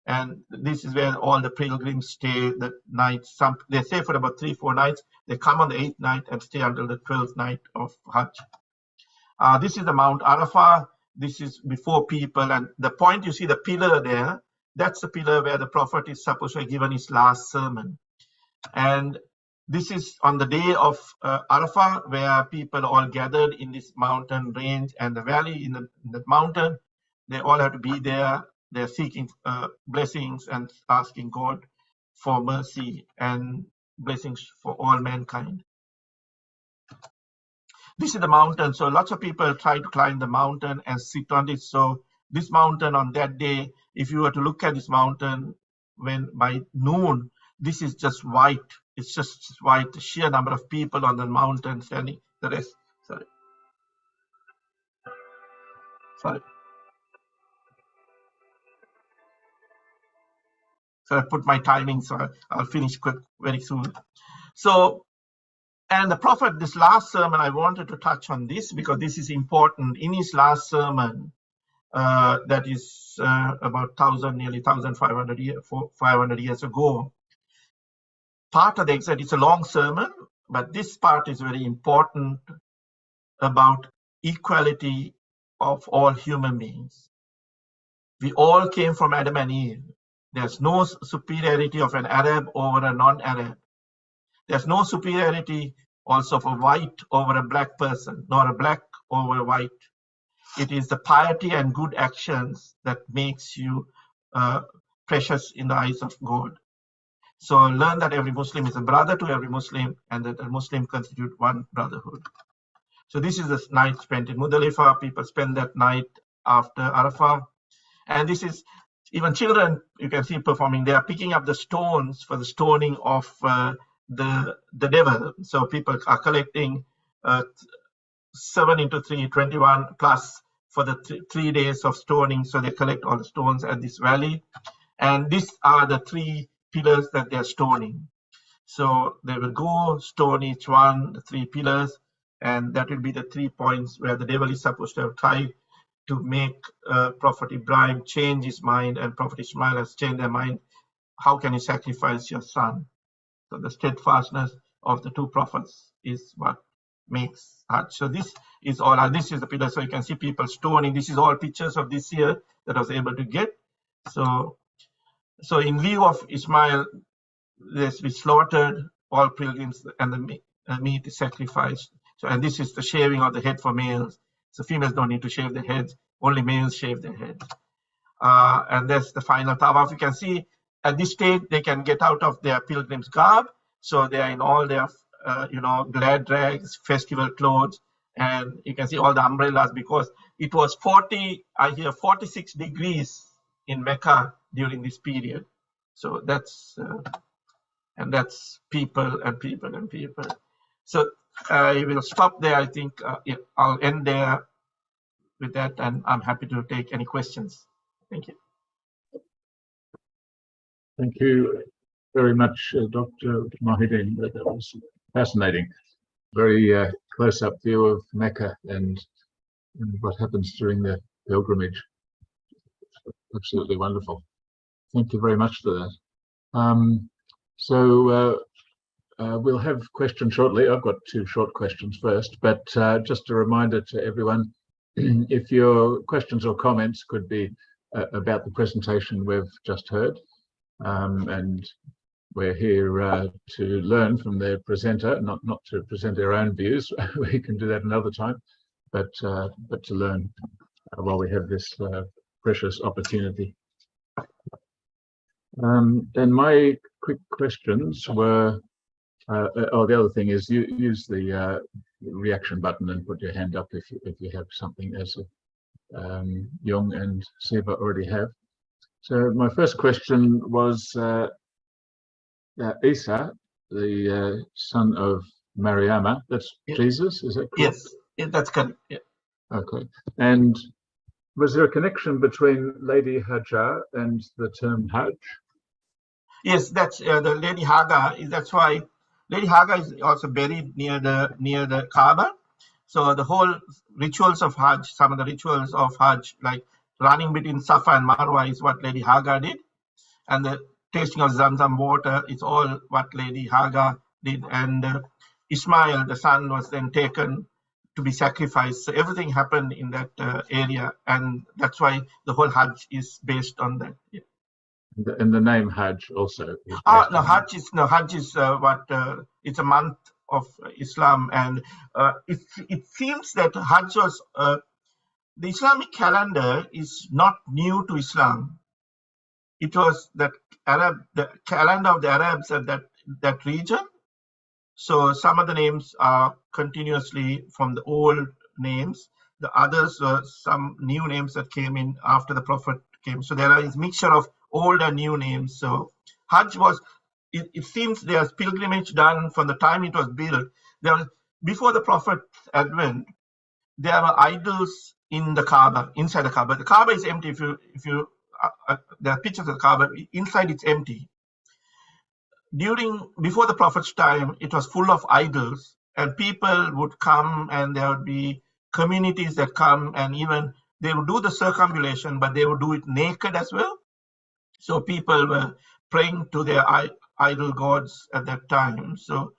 And this is where all the pilgrims stay the night. They stay for about 3-4 nights. They come on the 8th night and stay until the 12th night of Hajj. This is the Mount Arafah. This is before people. And the point you see the pillar there, that's the pillar where the Prophet is supposed to have given his last sermon. And this is on the day of Arafah, where people all gathered in this mountain range and the valley in the mountain. They all have to be there. They're seeking blessings and asking God for mercy and blessings for all mankind. This is the mountain. So lots of people try to climb the mountain and sit on it. So this mountain on that day, if you were to look at this mountain when by noon, this is just white. It's just white, the sheer number of people on the mountain standing. The rest, sorry. So I put my timing, so I'll finish quick very soon. So, and the Prophet, this last sermon, I wanted to touch on this because this is important. In his last sermon, that is about nearly 1,500 years ago, part of the excerpt, it's a long sermon, but this part is very important about equality of all human beings. We all came from Adam and Eve. There's no superiority of an Arab over a non-Arab. There's no superiority also of a white over a black person, nor a black over a white. It is the piety and good actions that makes you precious in the eyes of God. So learn that every Muslim is a brother to every Muslim, and that a Muslim constitute one brotherhood. So this is the night spent in Muzdalifah. People spend that night after Arafah. And this is even children, you can see performing. They are picking up the stones for the stoning of the devil. So people are collecting 7 into 3, 21 plus for the 3 days of stoning. So they collect all the stones at this valley. And these are the 3 pillars that they're stoning. So they will go stone each one, the 3 pillars, and that will be the 3 points where the devil is supposed to have tried to make Prophet Ibrahim change his mind, and Prophet Ismail has changed their mind. How can you sacrifice your son? So the steadfastness of the two prophets is what makes Hajj. So this is all. This is the pillar. So you can see people stoning. This is all pictures of this year that I was able to get. So in lieu of Ismail, we slaughtered all pilgrims, and the meat is sacrificed. So, and this is the shaving of the head for males. So females don't need to shave their heads. Only males shave their heads. And that's the final tawaf. You can see at this stage they can get out of their pilgrim's garb. So they are in all their, glad rags, festival clothes, and you can see all the umbrellas because it was 46 degrees in Mecca during this period. So that's people and people and people. So I will stop there. I think I'll end there with that, and I'm happy to take any questions. Thank you. Thank you very much, Dr. Mohideen. That was fascinating. Very close-up view of Mecca and what happens during the pilgrimage. Absolutely wonderful. Thank you very much for that. We'll have questions shortly. I've got two short questions first, but just a reminder to everyone, if your questions or comments could be about the presentation we've just heard, and we're here to learn from the presenter, not to present our own views. We can do that another time, but to learn while we have this precious opportunity. And my quick questions were, the other thing is you use the reaction button and put your hand up if you have something, as Jung and Siva already have. So my first question was Isa, the son of Mariama. That's Jesus, is that correct? Yes, that's correct. Yeah. Okay. And was there a connection between Lady Hajar and the term Hajj? Yes, that's the Lady Hagar. That's why Lady Hagar is also buried near the Kaaba. So the whole rituals of Hajj, some of the rituals of Hajj, like running between Safa and Marwa, is what Lady Hagar did, and the tasting of Zamzam water is all what Lady Hagar did. And Ismail, the son, was then taken to be sacrificed. So everything happened in that area, and that's why the whole Hajj is based on that. Yeah. And the name Hajj also. Hajj is it's a month of Islam, and it seems that Hajj was the Islamic calendar is not new to Islam. It was the calendar of the Arabs at that region. So some of the names are continuously from the old names. The others were some new names that came in after the Prophet came. So there is a mixture of old and new names. So Hajj was, it seems there's pilgrimage done from the time it was built. Before the Prophet's advent, there were idols in the Kaaba, inside the Kaaba. The Kaaba is empty. If you there are pictures of the Kaaba. Inside it's empty. Before the Prophet's time, it was full of idols, and people would come, and there would be communities that come, and even they would do the circumambulation, but they would do it naked as well. So people were praying to their idol gods at that time. So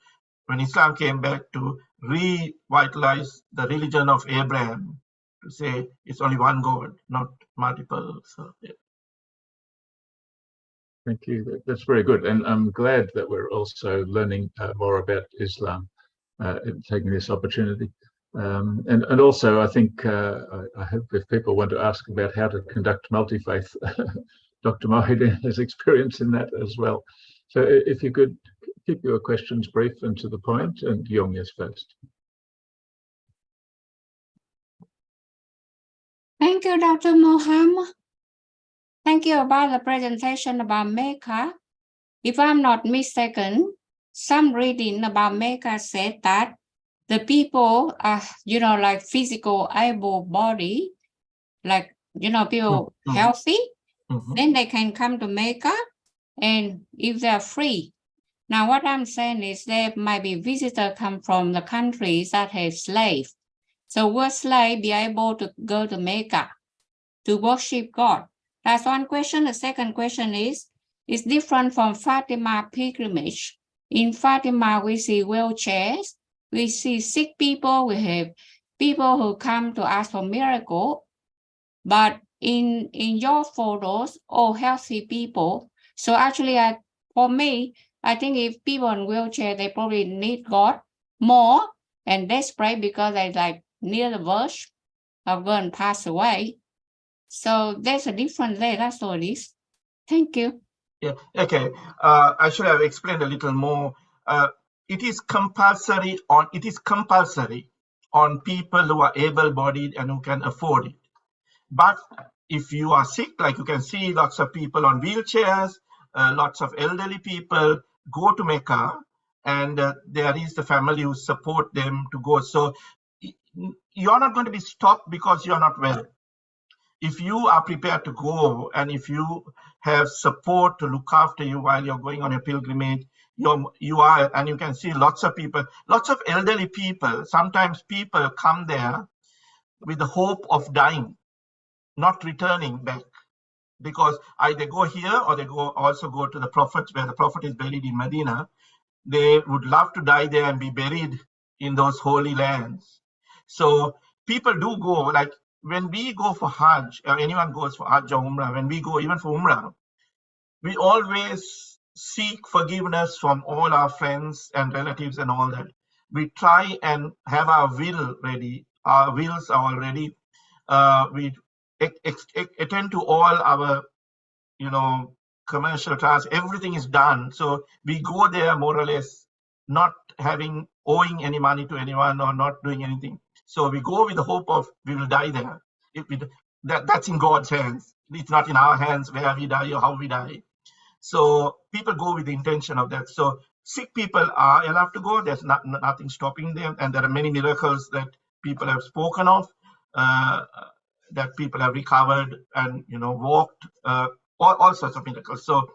when Islam came back to revitalize the religion of Abraham, to say it's only one God, not multiple. So, yeah. Thank you. That's very good. And I'm glad that we're also learning more about Islam, taking this opportunity. And also, I think, I hope if people want to ask about how to conduct multi-faith, Dr. Mohideen has experience in that as well. So if you could keep your questions brief and to the point, and Jung is first. Thank you, Dr. Moham. Thank you about the presentation about Mecca. If I'm not mistaken, some reading about Mecca said that the people are, like physical able body, like, people healthy, then they can come to Mecca, and if they're free. Now, what I'm saying is there might be visitors come from the countries that have slaves. So will slaves be able to go to Mecca to worship God? That's one question. The second question is, it's different from Fatima pilgrimage. In Fatima, we see wheelchairs, we see sick people, we have people who come to ask for miracle. But in your photos, all healthy people. So actually, for me, I think if people in wheelchair, they probably need God more and desperate because they like near the verge of going to pass away. So there's a difference there. That's all it is. Thank you. Yeah. Okay. I should have explained a little more. It is compulsory on people who are able-bodied and who can afford it. But if you are sick, like you can see lots of people on wheelchairs, lots of elderly people go to Mecca, and there is the family who support them to go. So you're not going to be stopped because you're not well. If you are prepared to go, and if you have support to look after you while you're going on a pilgrimage, you are, and you can see lots of people, lots of elderly people. Sometimes people come there with the hope of dying, not returning back, because either go here or they also go to the Prophet, where the Prophet is buried in Medina. They would love to die there and be buried in those holy lands. So people do go, like when we go for Hajj, or anyone goes for Hajj or Umrah, when we go even for Umrah, we always seek forgiveness from all our friends and relatives and all that. We try and have our will ready. Our wills are all ready. We attend to all our, commercial tasks. Everything is done. So we go there more or less not owing any money to anyone or not doing anything. So we go with the hope of we will die there. That's in God's hands. It's not in our hands where we die or how we die. So people go with the intention of that. So sick people are allowed to go. There's nothing stopping them. And there are many miracles that people have spoken of, that people have recovered and, walked, all sorts of miracles. So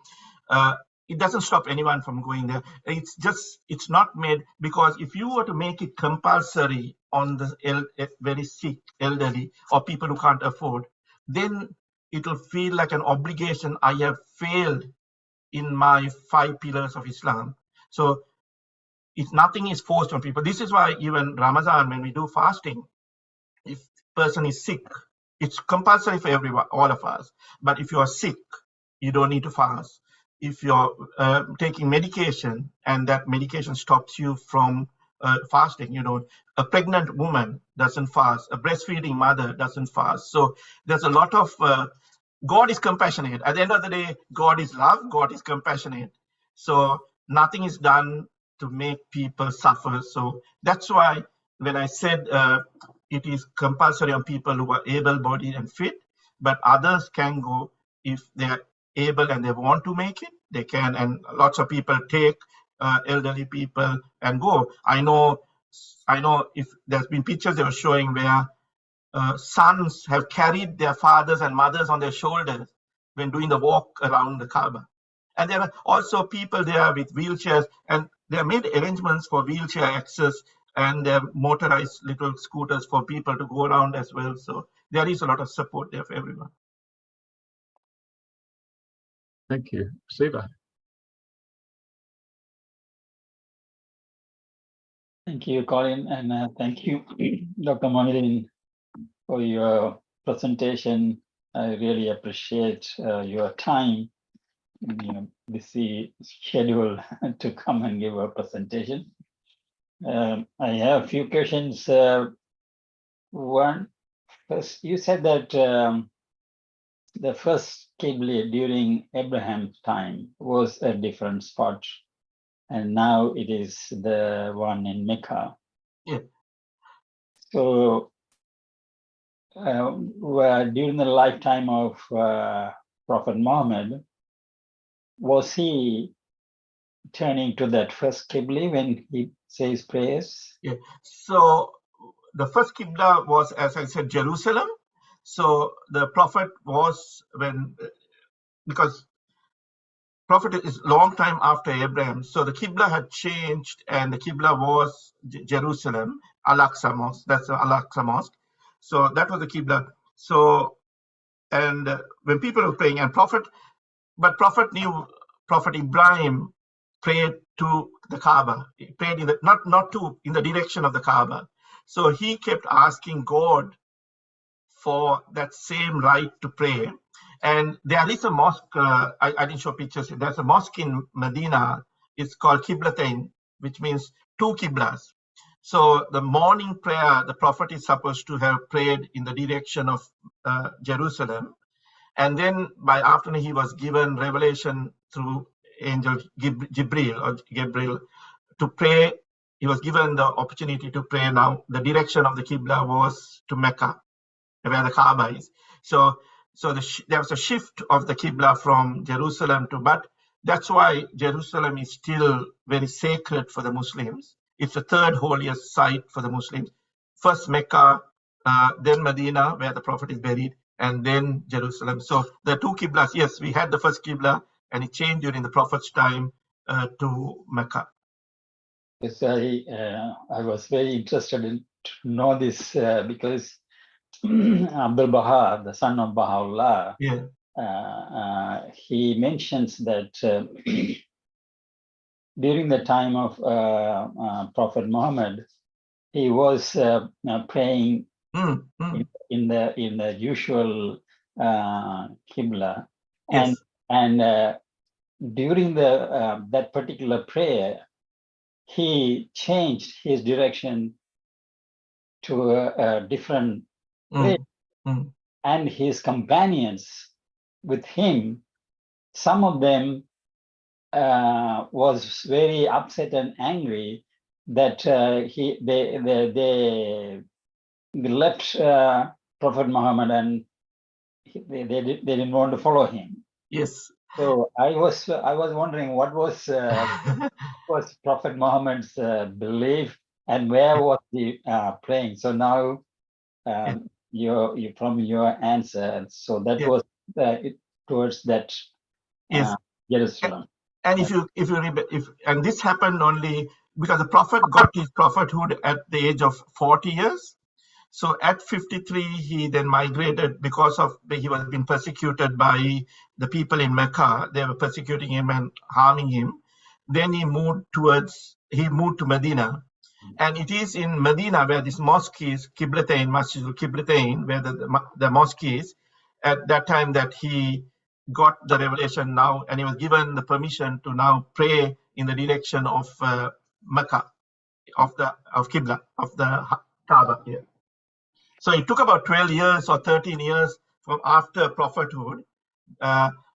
it doesn't stop anyone from going there. It's not made, because if you were to make it compulsory on the very sick, elderly, or people who can't afford, then it will feel like an obligation. I have failed in my 5 pillars of Islam. So nothing is forced on people. This is why even Ramadan, when we do fasting, if person is sick, it's compulsory for everyone, all of us. But if you are sick, you don't need to fast. If you're taking medication and that medication stops you from fasting, a pregnant woman doesn't fast, a breastfeeding mother doesn't fast. So there's a lot of, God is compassionate. At the end of the day, God is love, God is compassionate. So nothing is done to make people suffer. So that's why when I said it is compulsory on people who are able-bodied and fit, but others can go if they're able and they want to make it, they can. And lots of people take elderly people and go. I know if there's been pictures they were showing where sons have carried their fathers and mothers on their shoulders when doing the walk around the Kaaba. And there are also people there with wheelchairs, and they have made arrangements for wheelchair access, and they have motorized little scooters for people to go around as well. So there is a lot of support there for everyone. Thank you. Siva. Thank you, Colin, and thank you, Dr. Mohiddin, for your presentation. I really appreciate your time, busy schedule to come and give a presentation. I have a few questions. One, first, you said that the first Qibla during Abraham's time was a different spot, and now it is the one in Mecca. Yeah. So during the lifetime of Prophet Muhammad, was he turning to that first Qibla when he says prayers? Yeah. So the first Qibla was, as I said, Jerusalem. So the Prophet was because Prophet is long time after Abraham. So the Qibla had changed, and the Qibla was Jerusalem, Al-Aqsa Mosque. That's the Al-Aqsa Mosque. So that was the Qibla. So, and when people were praying, and Prophet knew Prophet Ibrahim prayed to the Kaaba. He prayed in the in the direction of the Kaaba. So he kept asking God for that same right to pray. And there is a mosque, I didn't show pictures, there's a mosque in Medina, it's called Qiblatain, which means two Qiblas. So the morning prayer, the Prophet is supposed to have prayed in the direction of Jerusalem. And then by afternoon, he was given revelation through angel Gabriel to pray. He was given the opportunity to pray. Now the direction of the Qibla was to Mecca, where the Kaaba is. So there was a shift of the Qibla from Jerusalem to, but that's why Jerusalem is still very sacred for the Muslims. It's the third holiest site for the Muslims. First Mecca, then Medina, where the Prophet is buried, and then Jerusalem. So the two Qiblas, yes, we had the first Qibla, and it changed during the Prophet's time to Mecca. Yes, I was very interested in to know this because Abdul Baha, the son of Baha'u'llah, he mentions that during the time of Prophet Muhammad, he was praying in the usual Qibla, and during that particular prayer, he changed his direction to a different place, and his companions with him, some of them was very upset and angry that they left Prophet Muhammad and they didn't want to follow him. Yes. So I was wondering what was was Prophet Muhammad's belief and where was he praying. So now you from your answer, so that was towards that Jerusalem. And and this happened only because the Prophet got his prophethood at the age of 40 years. So at 53, he then migrated because of he was being persecuted by the people in Mecca. They were persecuting him and harming him. Then he moved to Medina. And it is in Medina where this mosque is, Qiblatain, Masjidul Qiblatain, where the mosque is, at that time that he got the revelation now, and he was given the permission to now pray in the direction of Mecca, of Qibla, of the Kaaba here. So it took about 12 years or 13 years from after prophethood.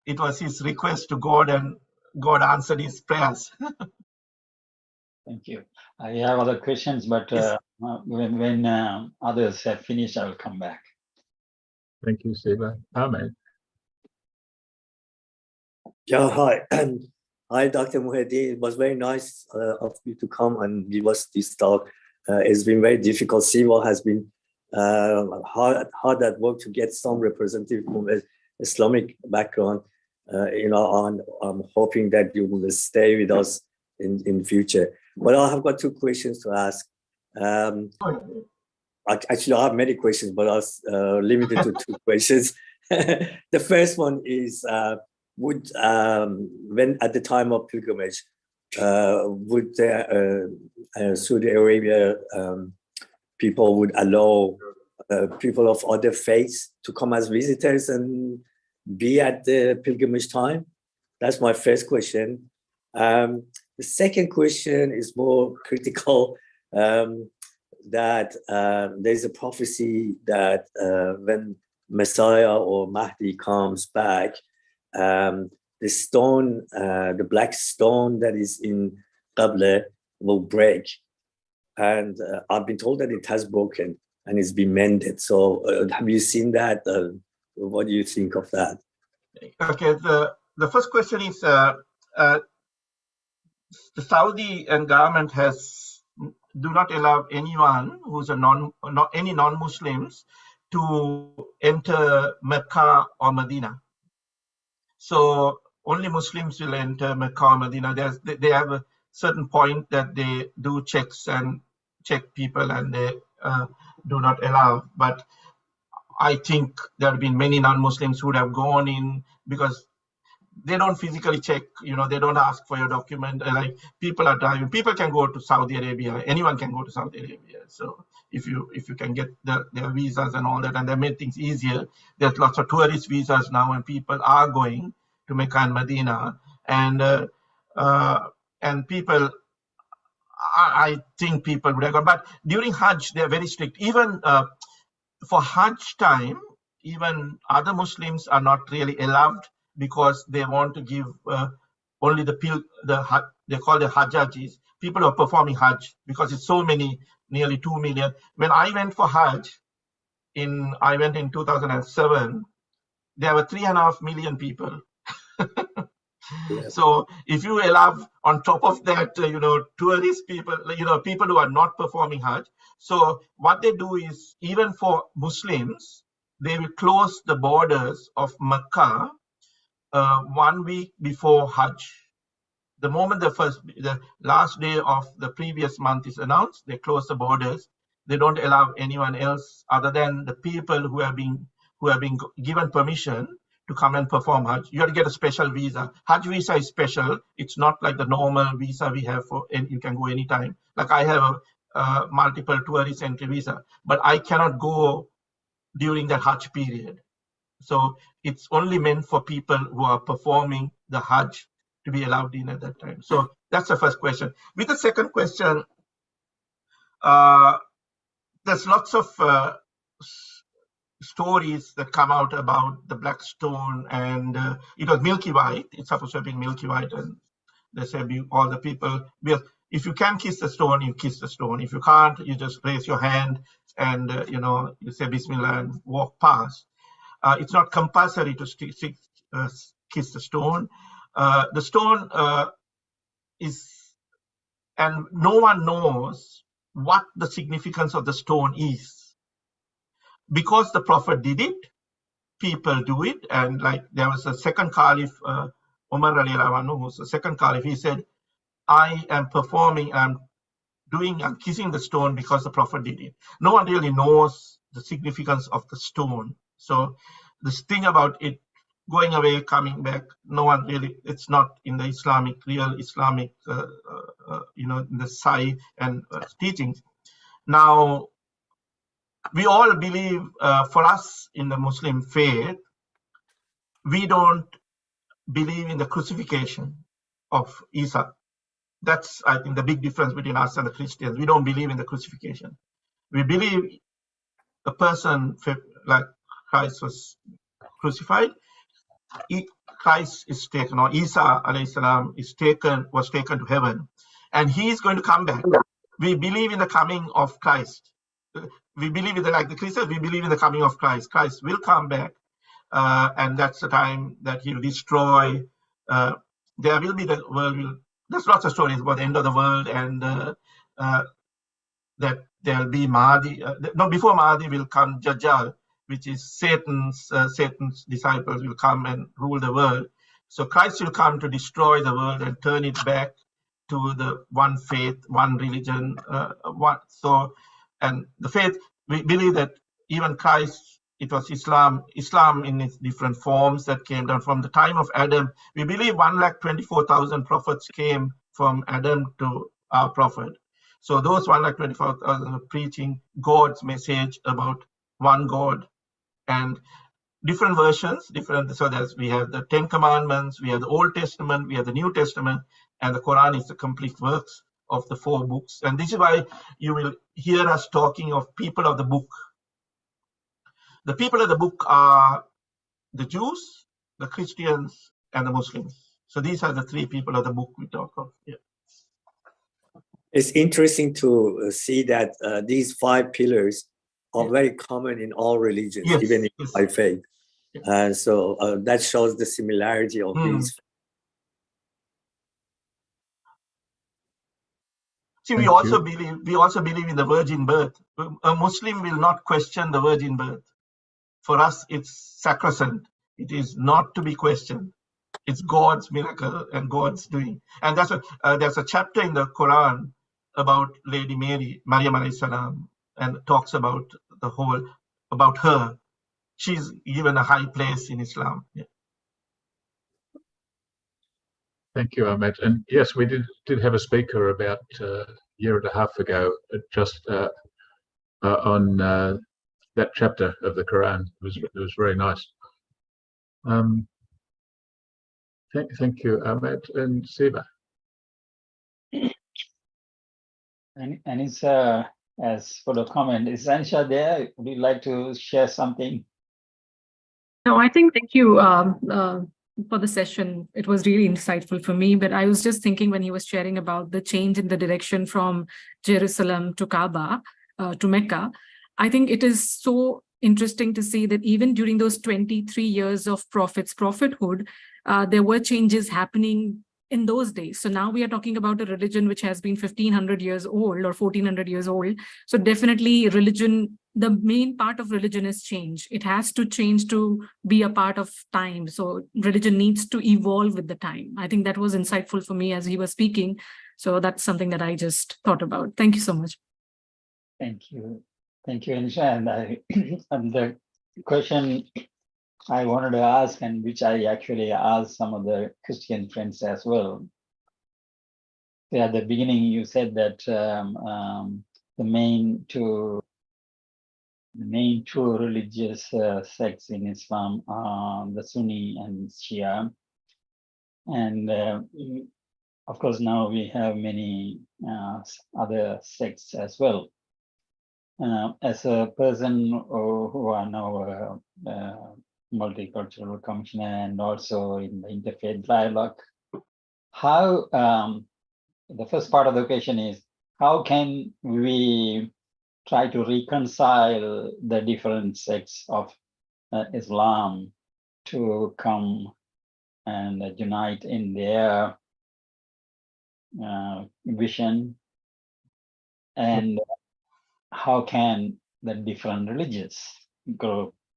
It was his request to God, and God answered his prayers. Thank you. I have other questions, but when others have finished, I will come back. Thank you, Siva. Ahmed. Yeah, hi. Hi, Dr. Muhyiddin. It was very nice of you to come and give us this talk. It's been very difficult. Siva has been hard at work to get some representative from Islamic background. I'm hoping that you will stay with us in future. But I have got two questions to ask. Actually, I have many questions, but I'll limit it to two questions. The first one is, when at the time of pilgrimage, would Saudi Arabia people would allow people of other faiths to come as visitors and be at the pilgrimage time? That's my first question. The second question is more critical, that there's a prophecy that when Messiah or Mahdi comes back, the stone, the black stone that is in Qibla will break. And I've been told that it has broken and it's been mended. So have you seen that? What do you think of that? Okay, the first question is, the Saudi government do not allow anyone who's any non-Muslims to enter Mecca or Medina. So only Muslims will enter Mecca or Medina. They have a certain point that they do checks and check people, and they do not allow. But I think there have been many non-Muslims who would have gone in, because they don't physically check, they don't ask for your document. Like people are driving, people can go to Saudi Arabia, anyone can go to Saudi Arabia. So if you can get their visas and all that, and they made things easier. There's lots of tourist visas now, and people are going to Mecca and Medina, and people, I think people would have gone. But during Hajj, they're very strict. Even for Hajj time, even other Muslims are not really allowed, because they want to give only they call the Hajjajis, people who are performing Hajj, because it's so many, nearly 2 million. When I went for Hajj, I went in 2007, there were 3.5 million people. So if you allow on top of that, tourist people, people who are not performing Hajj. So what they do is, even for Muslims, they will close the borders of Mecca 1 week before Hajj. The moment the last day of the previous month is announced, they close the borders. They don't allow anyone else other than the people who have been given permission to come and perform Hajj. You have to get a special visa. Hajj visa is special. It's not like the normal visa we have and you can go anytime. Like I have a multiple tourist entry visa, but I cannot go during the Hajj period. So it's only meant for people who are performing the Hajj to be allowed in at that time. So that's the first question. With the second question, there's lots of stories that come out about the black stone, and it was milky white. It's supposed to have been milky white, and they say all the people, if you can kiss the stone, you kiss the stone. If you can't, you just raise your hand and you say Bismillah and walk past. It's not compulsory to kiss the stone. The stone is, and no one knows what the significance of the stone is. Because the Prophet did it, people do it. And like there was a second Caliph, Umar radiallahu anhu, who's the second Caliph, he said, I am kissing the stone because the Prophet did it. No one really knows the significance of the stone. So this thing about it going away, coming back, no one really, it's not in the real Islamic, in the Sai and teachings. Now, we all believe, for us in the Muslim faith, we don't believe in the crucifixion of Isa. That's, I think, the big difference between us and the Christians. We don't believe in the crucifixion. We believe a person like Christ was crucified. Christ is taken, or Isa alayhi salam was taken to heaven, and he is going to come back. We believe in the coming of Christ. We believe in like the Christians, we believe in the coming of Christ. Christ will come back, and that's the time that he will destroy. There will be the world. There's lots of stories about the end of the world, and that there'll be Mahdi. No, before Mahdi will come Dajjal, which is Satan's disciples will come and rule the world. So Christ will come to destroy the world and turn it back to the one faith, one religion, and the faith, we believe that even Christ, it was Islam in its different forms that came down from the time of Adam. We believe 124,000 prophets came from Adam to our prophet. So those 124,000 are preaching God's message about one God, and different versions, so that we have the 10 Commandments, we have the Old Testament, we have the New Testament, and the Quran is the complete works of the 4 books. And this is why you will hear us talking of people of the book. The people of the book are the Jews, the Christians, and the Muslims. So these are the 3 people of the book we talk of. Yeah. It's interesting to see that these 5 pillars are very common in all religions, even in my faith. And so that shows the similarity of these. See, we also believe in the virgin birth. A Muslim will not question the virgin birth. For us, it's sacrosanct. It is not to be questioned. It's God's miracle and God's doing. And there's a chapter in the Quran about Lady Mary, Maryam alayhi salam, and talks about about her. She's given a high place in Islam. Yeah. Thank you, Ahmed. And yes, we did have a speaker about a year and a half ago, just on that chapter of the Quran. It was very nice. Thank you, Ahmed and Siva. And it's as for the comment, is Ansha there? Would you like to share something? No, I think thank you for the session. It was really insightful for me, but I was just thinking when he was sharing about the change in the direction from Jerusalem to Kaaba, to Mecca, I think it is so interesting to see that even during those 23 years of prophethood, there were changes happening in those days. So now we are talking about a religion which has been 1500 years old or 1400 years old. So definitely religion, the main part of religion is change. It has to change to be a part of time. So religion needs to evolve with the time. I think that was insightful for me as he was speaking. So that's something that I just thought about. Thank you so much. Thank you. Thank you, Ansha. And and the question I wanted to ask, and which I actually asked some of the Christian friends as well. At the beginning, you said that the main two religious sects in Islam are the Sunni and Shia, and of course now we have many other sects as well. As a person who are now multicultural commissioner and also in the interfaith dialogue, how the first part of the question is, how can we try to reconcile the different sects of Islam to come and unite in their vision, and how can the different religions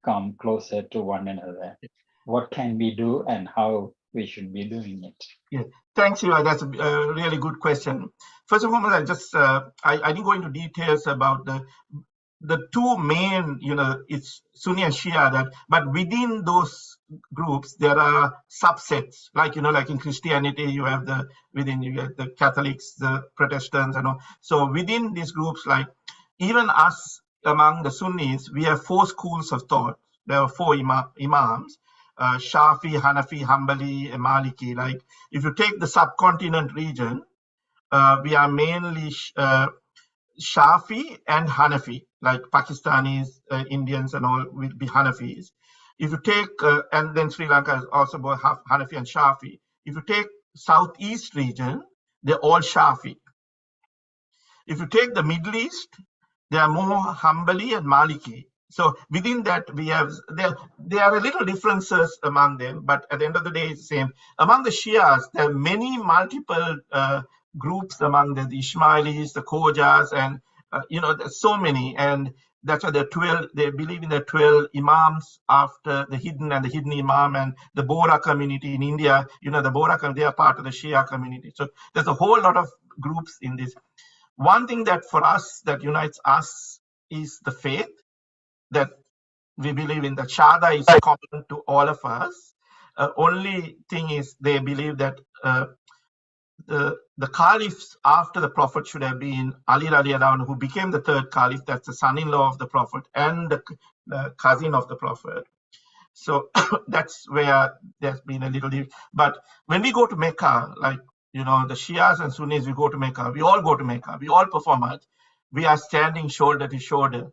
come closer to one another? What can we do and how we should be doing it? Yeah, thanks, Eva. That's a really good question. First of all, I just I didn't go into details about the two main, it's Sunni and Shia, but within those groups there are subsets, like like in Christianity you have the Catholics, the Protestants, and all. So within these groups, like even us among the Sunnis, we have 4 schools of thought. There are 4 imams. Shafi, Hanafi, Hanbali, and Maliki. Like if you take the subcontinent region, we are mainly Shafi and Hanafi, like Pakistanis, Indians, and all will be Hanafis. If you take, and then Sri Lanka is also both Hanafi and Shafi. If you take Southeast region, they're all Shafi. If you take the Middle East, they are more Hanbali and Maliki. So within that, we have there are little differences among them, but at the end of the day, it's the same. Among the Shias, there are many multiple groups among the Ismailis, the Khojas, and there's so many, and that's why they believe in the 12 imams after the hidden and the hidden imam, and the Bohra community in India. The Bohra community, they are part of the Shia community. So there's a whole lot of groups in this. One thing that for us that unites us is the faith, that we believe in. The Shahada is common to all of us. Only thing is they believe that the caliphs after the prophet should have been Ali radiallahu anhu, who became the 3rd caliph. That's the son-in-law of the prophet and the cousin of the prophet. So that's where there's been a little difference. But when we go to Mecca, like the Shias and Sunnis, we go to Mecca. We all go to Mecca. We all perform Hajj. We are standing shoulder to shoulder.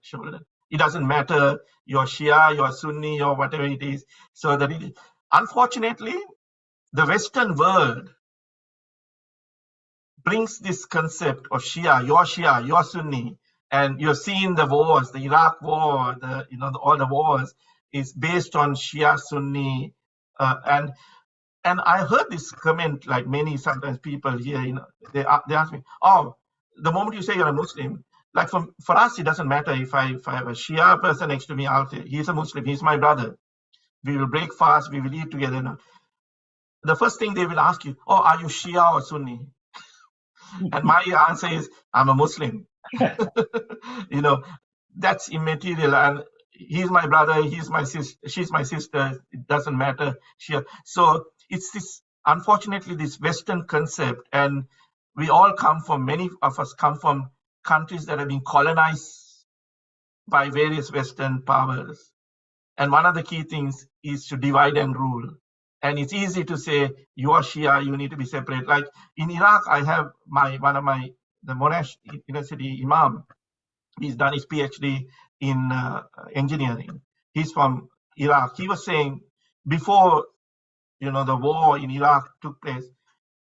It doesn't matter you're Shia, you're Sunni, or whatever it is. So unfortunately, the Western world brings this concept of Shia, you're Sunni, and you're seeing the wars, the Iraq war, all the wars is based on Shia, Sunni, and I heard this comment, like sometimes people here, they ask me, oh, the moment you say you're a Muslim, like for us, it doesn't matter if I have a Shia person next to me, I'll say, he's a Muslim, he's my brother. We will break fast, we will eat together. The first thing they will ask you, oh, are you Shia or Sunni? And my answer is, I'm a Muslim. That's immaterial. And he's my brother, he's my sister, she's my sister. It doesn't matter. So it's this unfortunately, this Western concept, and we all come from, many of us come from countries that have been colonized by various Western powers. And one of the key things is to divide and rule. And it's easy to say, you are Shia, you need to be separate. Like in Iraq, I have the Monash University Imam. He's done his PhD in engineering. He's from Iraq. He was saying before, the war in Iraq took place,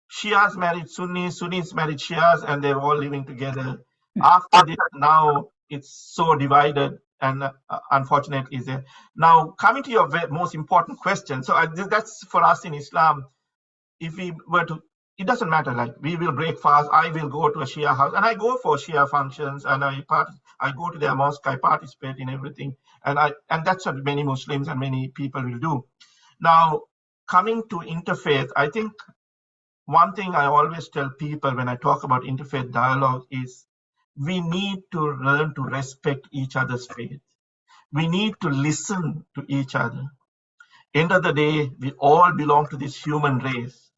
Shias married Sunnis, Sunnis married Shias, and they're all living together. After this, now it's so divided, and unfortunately is there. Now, coming to your most important question, so that's for us in Islam. If we were to, it doesn't matter, like we will break fast, I will go to a Shia house, and I go for Shia functions, and I go to their mosque, I participate in everything, and that's what many Muslims and many people will do. Now, coming to interfaith, I think one thing I always tell people when I talk about interfaith dialogue is we need to learn to respect each other's faith. We need to listen to each other. End of the day, we all belong to this human race.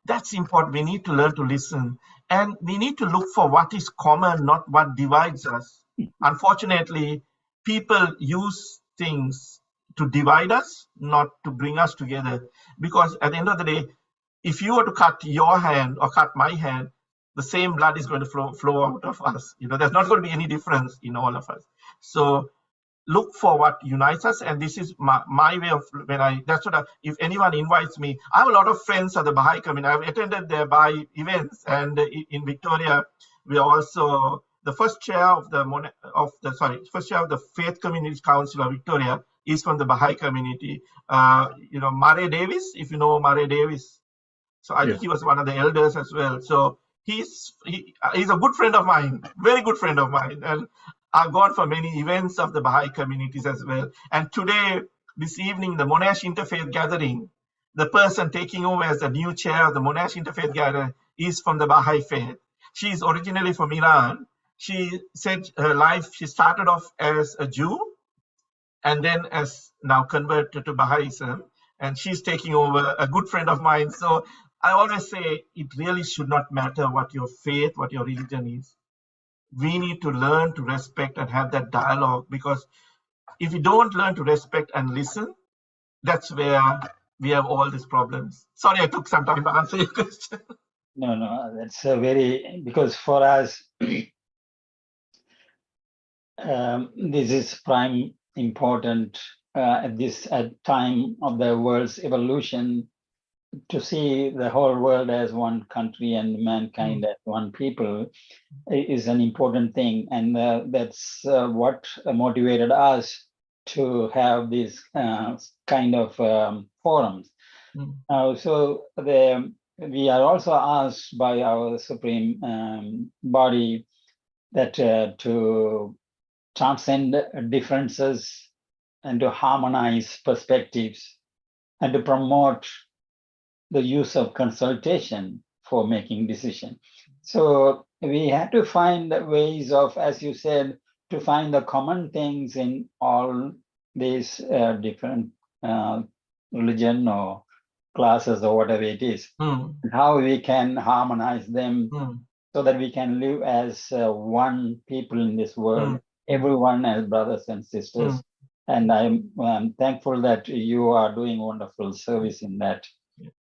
That's important. We need to learn to listen, and we need to look for what is common, not what divides us. Unfortunately, people use things to divide us, not to bring us together. Because at the end of the day, if you were to cut your hand or cut my hand, the same blood is going to flow out of us. There's not going to be any difference in all of us. So look for what unites us, and this is my way of if anyone invites me, I have a lot of friends at the Baha'i community. I've attended their Baha'i events, and in Victoria, we are also the first chair of the Faith Communities Council of Victoria is from the Baha'i community. Murray Davis, if you know Murray Davis. So I think he was one of the elders as well. So he's a good friend of mine, very good friend of mine. And I've gone for many events of the Baha'i communities as well. And today, this evening, the Monash Interfaith Gathering, the person taking over as the new chair of the Monash Interfaith Gathering is from the Baha'i faith. She's originally from Iran. She said her life, she started off as a Jew and then as now converted to Baha'ism. And she's taking over, a good friend of mine. So I always say it really should not matter what your faith, what your religion is. We need to learn to respect and have that dialogue, because if we don't learn to respect and listen, that's where we have all these problems. Sorry, I took some time to answer your question. No, that's because for us, this is prime important at this time of the world's evolution, to see the whole world as one country and mankind as one people is an important thing. And that's what motivated us to have these kind of forums. So we are also asked by our supreme body that to transcend differences and to harmonize perspectives and to promote the use of consultation for making decisions. So we had to find ways of, as you said, to find the common things in all these different religion or classes or whatever it is, how we can harmonize them so that we can live as one people in this world, everyone as brothers and sisters. And I'm thankful that you are doing wonderful service in that.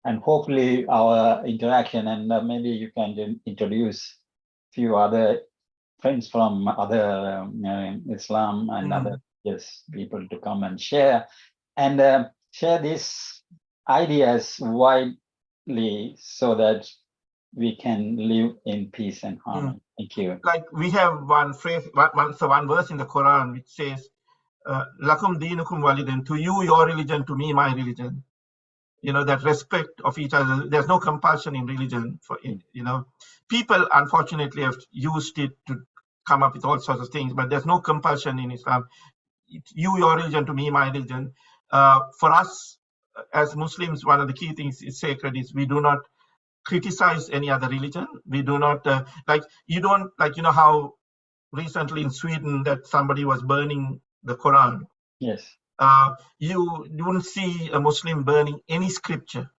And hopefully our interaction, and maybe you can introduce a few other friends from other Islam and other people to come and share these ideas widely so that we can live in peace and harmony. Thank you. Like we have one phrase, one verse in the Quran which says, "Lakum dinukum walidin," to you your religion, to me my religion. That respect of each other. There's no compulsion in religion. People unfortunately have used it to come up with all sorts of things, but there's no compulsion in Islam. You, your religion, to me, my religion. For us as Muslims, one of the key things is sacred is we do not criticize any other religion. We do not how recently in Sweden that somebody was burning the Quran. Yes. You wouldn't see a Muslim burning any scripture.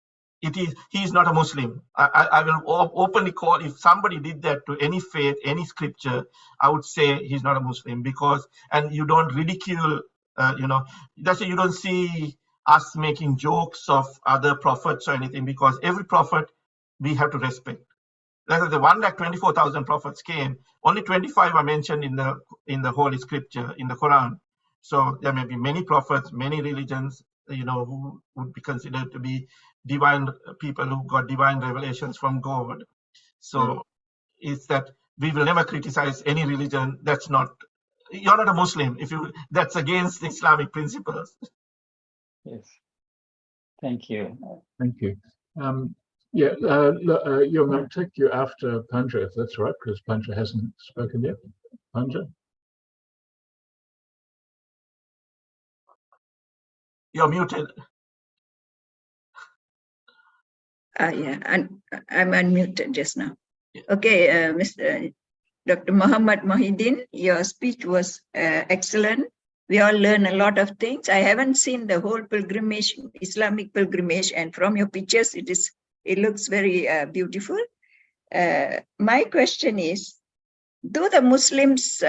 he is not a Muslim. I will openly call, if somebody did that to any faith, any scripture, I would say he's not a Muslim, because, and you don't ridicule, that's why you don't see us making jokes of other prophets or anything, because every prophet we have to respect. That's the 1,24,000 prophets came, only 25 are mentioned in the Holy Scripture, in the Quran. So there may be many prophets, many religions, who would be considered to be divine people who got divine revelations from God. So it's that we will never criticize any religion. You're not a Muslim that's against Islamic principles. Yes. Thank you. Thank you. Yeah, you're going to take you after Panja, if that's right, because Panja hasn't spoken yet. Panja? You're muted. Yeah, and I'm unmuted just now. Okay, Mr. Dr. Muhammad Mohideen, your speech was excellent. We all learn a lot of things. I haven't seen the whole pilgrimage, Islamic pilgrimage, and from your pictures, it looks very beautiful. My question is, do the Muslims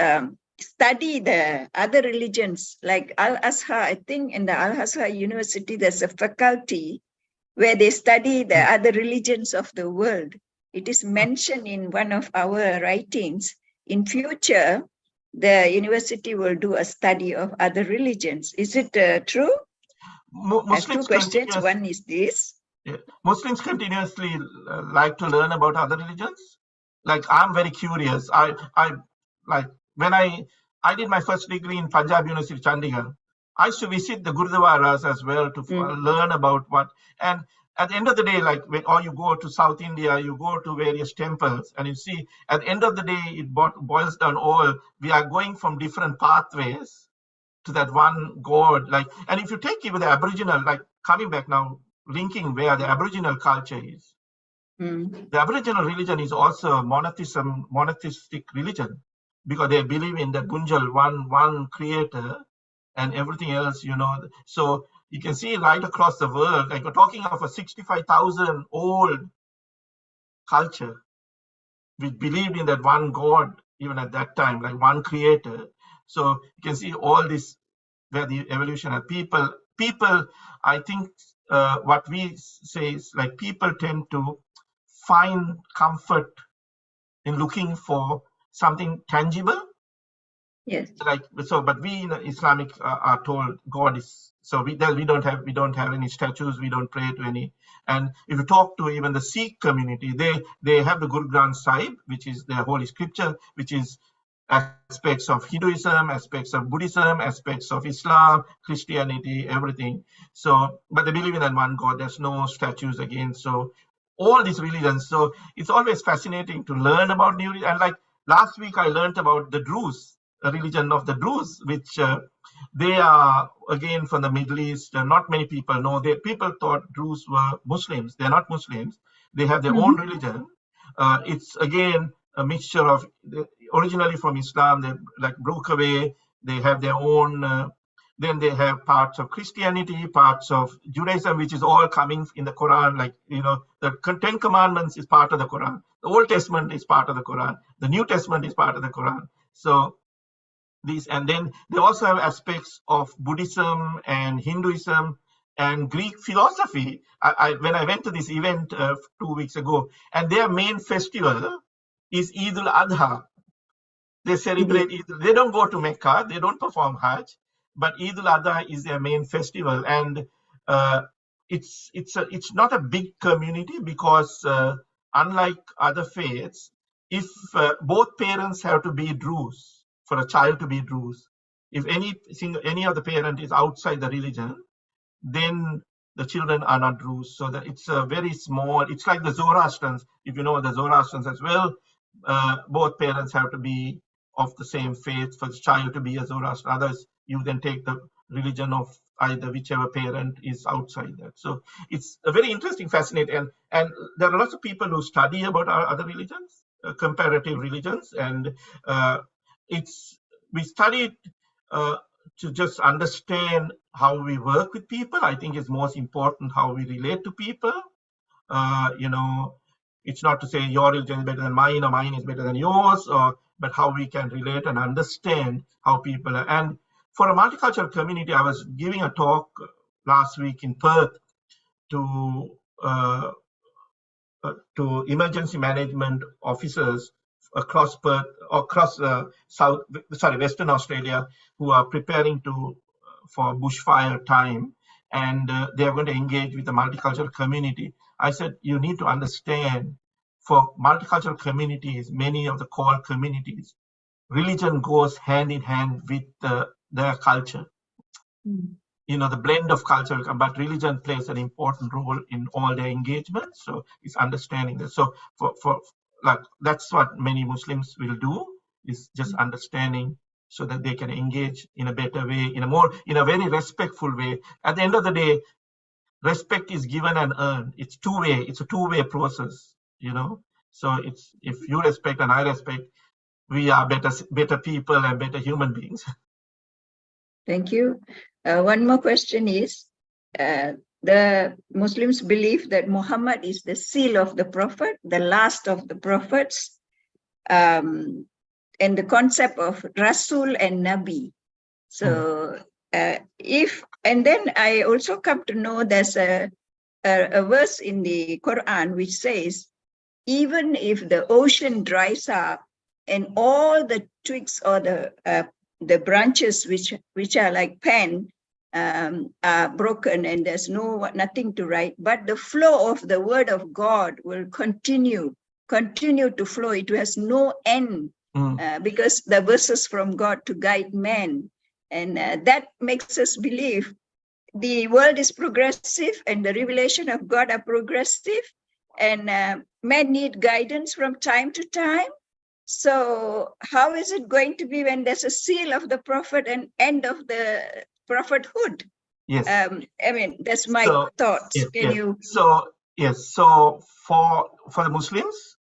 study the other religions, like Al-Azhar? I think in the Al-Azhar University, there's a faculty where they study the other religions of the world. It is mentioned in one of our writings. In future, the university will do a study of other religions. Is it true? I have two questions. One is this. Yeah. Muslims continuously like to learn about other religions. Like, I'm very curious. I like, when I did my first degree in Punjab University, Chandigarh, I used to visit the Gurdwaras as well to learn about what. And at the end of the day, like, or you go to South India, you go to various temples, and you see, at the end of the day, it boils down all, we are going from different pathways to that one God. Like, and if you take even the Aboriginal, like, coming back now, linking where the Aboriginal culture is. The Aboriginal religion is also a monotheistic religion, because they believe in the Bunjal, one creator, and everything else, So you can see right across the world, like, we're talking of a 65,000 old culture, which believed in that one God, even at that time, like one creator. So you can see all this, where the evolution of people, I think what we say is, like, people tend to find comfort in looking for something tangible. Yes. Like, so, but we in Islamic are told God is, so we don't have any statues, we don't pray to any. And if you talk to even the Sikh community, they have the Guru Granth Sahib, which is their holy scripture, which is aspects of Hinduism, aspects of Buddhism, aspects of Islam, Christianity, everything. So, but they believe in that one God. There's no statues again. So all these religions. So it's always fascinating to learn about new. And like last week, I learned about the Druze, a religion of the Druze, which they are again from the Middle East. Not many people know. People thought Druze were Muslims. They're not Muslims. They have their own religion. It's again a mixture of originally from Islam. They like broke away. They have their own. Then they have parts of Christianity, parts of Judaism, which is all coming in the Quran. Like, the 10 Commandments is part of the Quran. The Old Testament is part of the Quran. The New Testament is part of the Quran. So these, and then they also have aspects of Buddhism and Hinduism and Greek philosophy. When I went to this event 2 weeks ago, and their main festival is Eid al-Adha. They celebrate Eid. They don't go to Mecca. They don't perform Hajj, but Eid al-Adha is their main festival. And it's not a big community, because unlike other faiths, if both parents have to be Druze, for a child to be Druze, if any of the parent is outside the religion, then the children are not Druze. So that it's a very small, it's like the Zoroastrians, if you know the Zoroastrians as well, both parents have to be of the same faith for the child to be a Zoroastrian. Others, you then take the religion of either whichever parent is outside that. So it's a very interesting, fascinating, and there are lots of people who study about our other religions, comparative religions, and we study it to just understand how we work with people. I think it's most important how we relate to people. it's not to say your religion is better than mine or mine is better than yours, but how we can relate and understand how people are. And for a multicultural community, I was giving a talk last week in Perth to emergency management officers across Perth, across Western Australia, who are preparing for bushfire time, and they are going to engage with the multicultural community. I said, you need to understand, for multicultural communities, many of the core communities, religion goes hand in hand with their culture. The blend of culture, but religion plays an important role in all their engagements. So it's understanding that. So for that's what many Muslims will do, is just understanding so that they can engage in a better way, in a very respectful way. At the end of the day, respect is given and earned. It's two-way. It's a two-way process, So it's, if you respect and I respect, we are better people and better human beings. Thank you. One more question is, the Muslims believe that Muhammad is the seal of the prophet, the last of the prophets, and the concept of Rasul and Nabi. So and then I also come to know there's a verse in the Quran which says, even if the ocean dries up and all the twigs or the branches which are like pen are broken and there's nothing to write, but the flow of the word of God will continue to flow. It has no end because the verses from God to guide man. And that makes us believe the world is progressive and the revelation of God are progressive, and men need guidance from time to time. So how is it going to be when there's a seal of the prophet and end of the prophethood? Yes. That's my thoughts. So for the Muslims,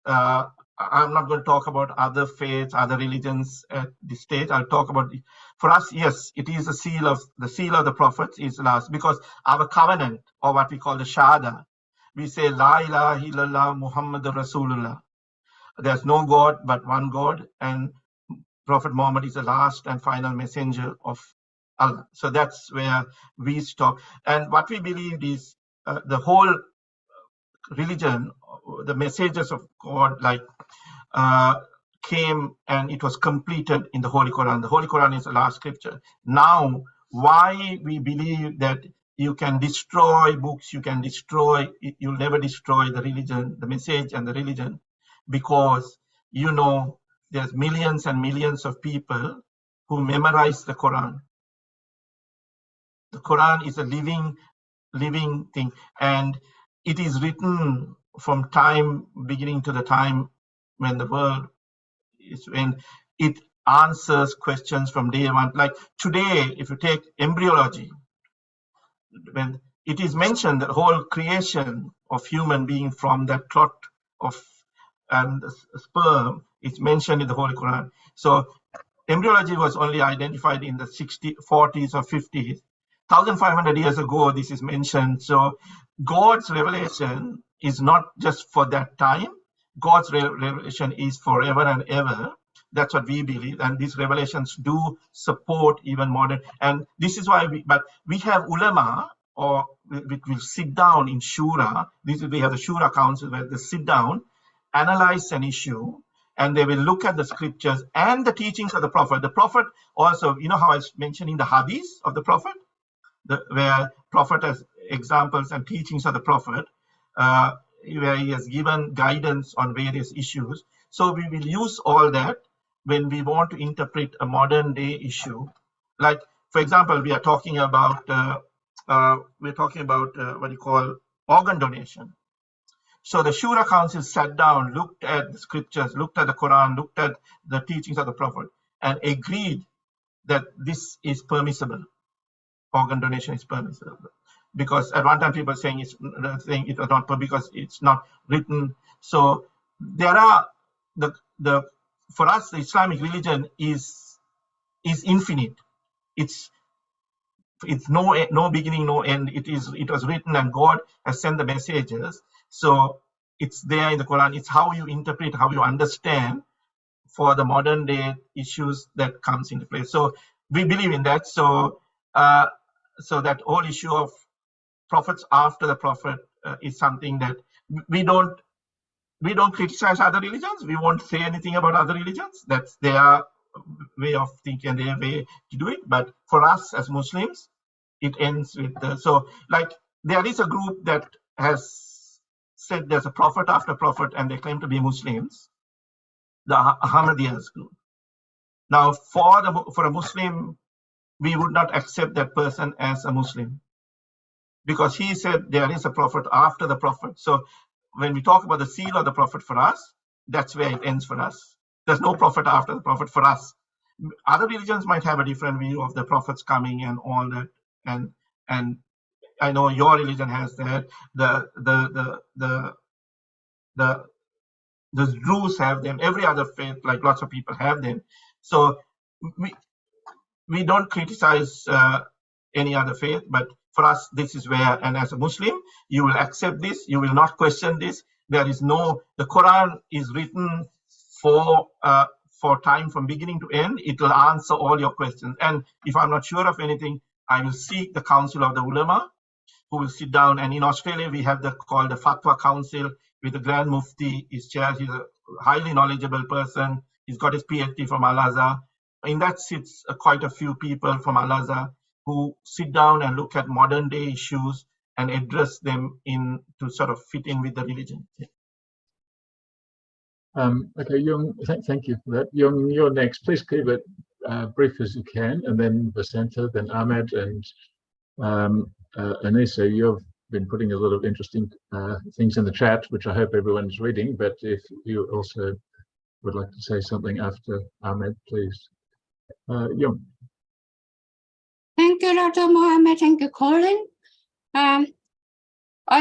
I'm not going to talk about other faiths, other religions at this stage. I'll talk about for us. Yes, it is the seal of the prophets is last, because our covenant, or what we call the Shahada, we say La ilaha illallah Muhammadur Rasulullah. There's no God but one God, and Prophet Muhammad is the last and final messenger of Allah. So that's where we stop. And what we believe is the whole religion, the messages of God, came and it was completed in the Holy Quran. The Holy Quran is the last scripture. Now, why we believe that you can destroy books, you'll never destroy the religion, the message and the religion, because there's millions and millions of people who memorize the Quran. The Quran is a living thing, and it is written from time beginning to the time when the world is, when it answers questions from day one. Like today, if you take embryology, when it is mentioned, the whole creation of human being from that clot of and sperm is mentioned in the Holy Quran. So embryology was only identified in the 40s or 50s. 1,500 years ago, this is mentioned. So God's revelation is not just for that time. God's revelation is forever and ever. That's what we believe. And these revelations do support even modern. And this is why we have ulama, or we will sit down in Shura. We have the Shura Council where they sit down, analyze an issue, and they will look at the scriptures and the teachings of the Prophet. The Prophet also, how I was mentioning the hadith of the Prophet, where Prophet has examples and teachings of the Prophet, where he has given guidance on various issues. So we will use all that when we want to interpret a modern day issue. Like, for example, we are talking about what you call organ donation. So the Shura Council sat down, looked at the scriptures, looked at the Quran, looked at the teachings of the Prophet, and agreed that this is permissible. Organ donation is permissible. Because at one time people saying it was not because it's not written. So there are for us the Islamic religion is infinite. it's no beginning, no end. It was written, and God has sent the messages. So it's there in the Quran. It's how you interpret, how you understand for the modern day issues that comes into play. So we believe in that. So so that whole issue of prophets after the prophet is something that we don't criticize other religions. We won't say anything about other religions. That's their way of thinking, their way to do it. But for us as Muslims, it ends with so like there is a group that has said there's a prophet after prophet, and they claim to be Muslims, the Ahmadiyas group. Now, for a Muslim, we would not accept that person as a Muslim, because he said there is a prophet after the prophet. So when we talk about the seal of the prophet for us, that's where it ends for us. There's no prophet after the prophet for us. Other religions might have a different view of the prophets coming and all that, and I know your religion has that. The Druze have them. Every other faith, like lots of people have them. So we don't criticize any other faith, but for us, this is where, and as a Muslim, you will accept this, you will not question this. There is no, the Quran is written for time from beginning to end. It will answer all your questions. And if I'm not sure of anything, I will seek the counsel of the ulama, who will sit down. And in Australia, we have called the Fatwa Council with the Grand Mufti, his chair. He's a highly knowledgeable person. He's got his PhD from Al-Azhar. In that sits quite a few people from Al-Azhar who sit down and look at modern day issues and address them to sort of fit in with the religion. Yeah. Okay, Yung, thank you for that. Yung, you're next. Please keep it brief as you can, and then Vasanta, then Ahmed, and Anissa. You've been putting a lot of interesting things in the chat, which I hope everyone is reading, but if you also would like to say something after Ahmed, please. Yung. Thank you, Dr. Mohammed. Thank you, Colin. I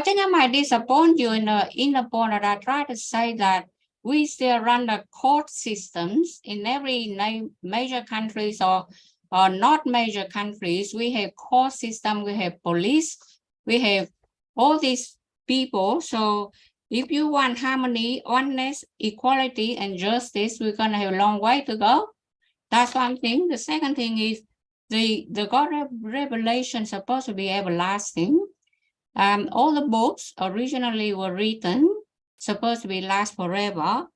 think I might disappoint you in the point that I try to say that we still run the court systems in every major countries or not major countries. We have court system, we have police, we have all these people. So if you want harmony, oneness, equality, and justice, we're going to have a long way to go. That's one thing. The second thing is the God revelation is supposed to be everlasting. All the books originally were written, supposed to be last forever.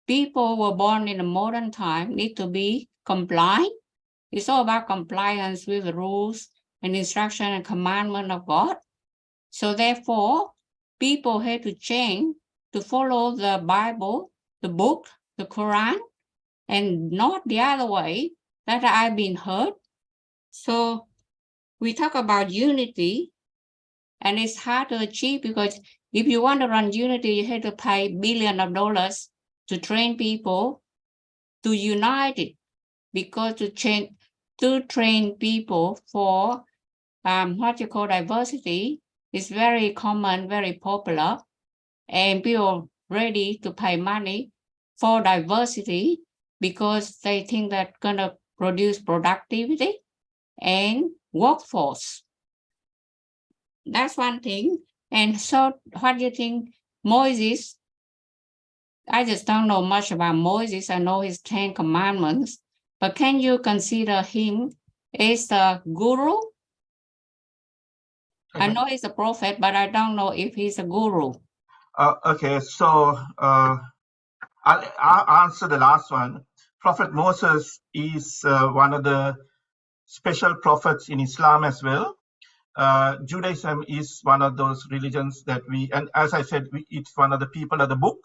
People were born in a modern time, need to be compliant. It's all about compliance with the rules and instruction and commandment of God. So therefore, people have to change to follow the Bible, the book, the Quran, and not the other way that I've been heard. So we talk about unity, and it's hard to achieve because if you want to run unity, you have to pay billions of dollars to train people to unite it, because to train people for what you call diversity is very common, very popular, and people ready to pay money for diversity because they think that's going to produce productivity and workforce. That's one thing. And so what do you think Moses? I just don't know much about Moses. I know his 10 commandments, but can you consider him as the guru? I know he's a prophet, but I don't know if he's a guru. Okay, so I'll answer the last one. Prophet Moses is one of the special prophets in Islam as well. Judaism is one of those religions that and as I said, it's one of the people of the book.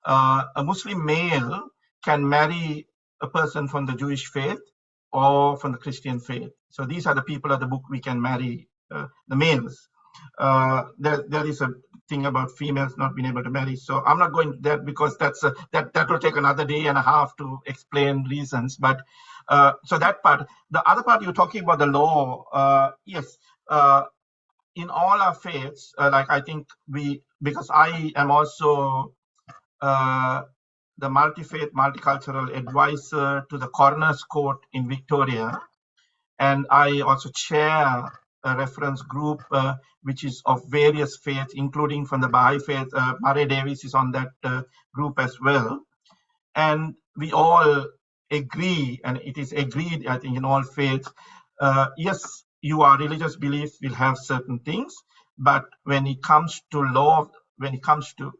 A Muslim male can marry a person from the Jewish faith or from the Christian faith. So these are the people of the book we can marry, the males. There is a thing about females not being able to marry. So I'm not going to that because that will take another day and a half to explain reasons. But so that part. The other part, you're talking about the law. Yes. In all our faiths, like I think because I am also the multi-faith, multicultural advisor to the coroner's court in Victoria. And I also chair a reference group which is of various faiths, including from the Baha'i faith. Murray Davis is on that group as well. And we all agree, and it is agreed, I think, in all faiths, yes, your religious belief will have certain things, but when it comes to law, when it comes to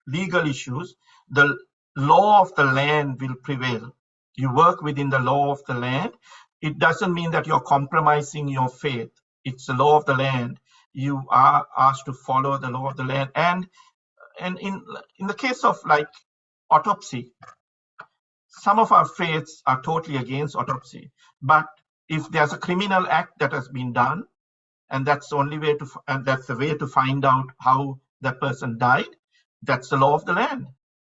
legal issues, the law of the land will prevail. You work within the law of the land. It doesn't mean that you're compromising your faith. It's the law of the land. You are asked to follow the law of the land. And in the case of like autopsy, some of our faiths are totally against autopsy. But if there's a criminal act that has been done, and that's the only way to, and that's the way to find out how that person died, that's the law of the land.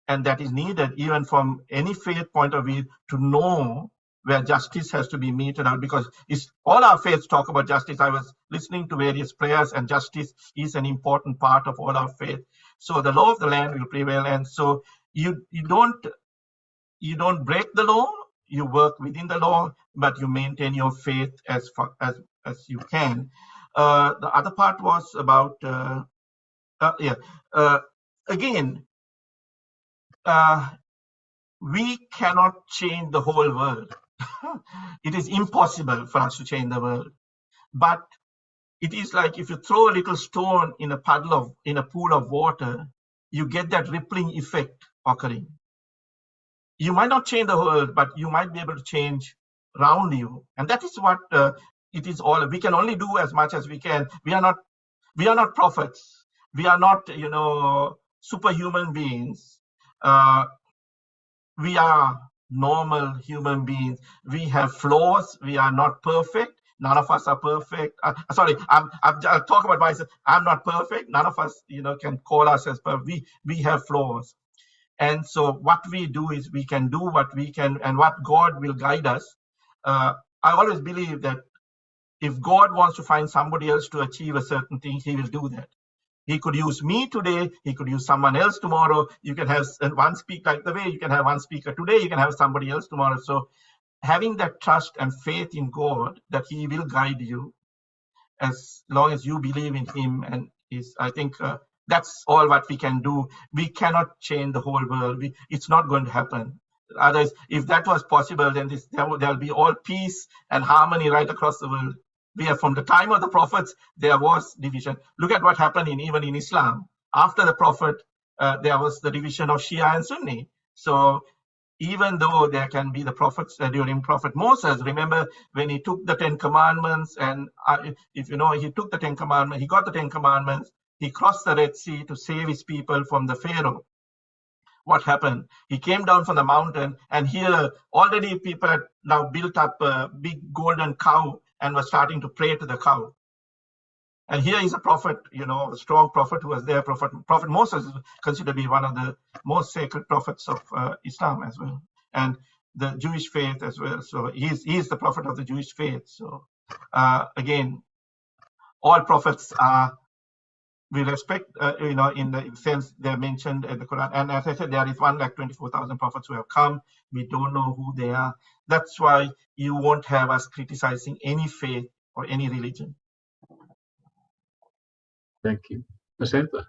And that is needed even from any faith point of view to know where justice has to be meted out, because it's, all our faiths talk about justice. I was listening to various prayers, and justice is an important part of all our faith. So the law of the land will prevail. And so you don't break the law, you work within the law, but you maintain your faith as far as you can. The other part was about, again, we cannot change the whole world. It is impossible for us to change the world. But it is like if you throw a little stone in a pool of water, you get that rippling effect occurring. You might not change the world, but you might be able to change around you. And that is what it is all. We can only do as much as we can. We are not prophets. We are not, superhuman beings. We are normal human beings. We have flaws. We are not perfect. None of us are perfect. Sorry, I'm talking about myself. I'm not perfect. None of us, can call ourselves perfect. We have flaws. And so what we do is we can do what we can, and what God will guide us. I always believe that if God wants to find somebody else to achieve a certain thing, he will do that. He could use me today. He could use someone else tomorrow. You can have one speaker, like the way you can have one speaker today, you can have somebody else tomorrow. So having that trust and faith in God that he will guide you as long as you believe in him, and I think that's all what we can do. We cannot change the whole world. It's not going to happen. Otherwise, if that was possible, then there'll be all peace and harmony right across the world. From the time of the prophets, there was division. Look at what happened even in Islam. After the prophet, there was the division of Shia and Sunni. So even though there can be the prophets during Prophet Moses, remember when he took the 10 Commandments, and if you know, he took the 10 Commandments, he got the 10 Commandments, he crossed the Red Sea to save his people from the Pharaoh. What happened? He came down from the mountain, and here already people had now built up a big golden cow and were starting to pray to the cow. And here is a prophet, a strong prophet who was there. Prophet Moses is considered to be one of the most sacred prophets of Islam as well, and the Jewish faith as well. So he's the prophet of the Jewish faith. So again, all prophets we respect, in the sense they're mentioned in the Quran. And as I said, there is 124,000 prophets who have come. We don't know who they are. That's why you won't have us criticizing any faith or any religion. Thank you. Asantha.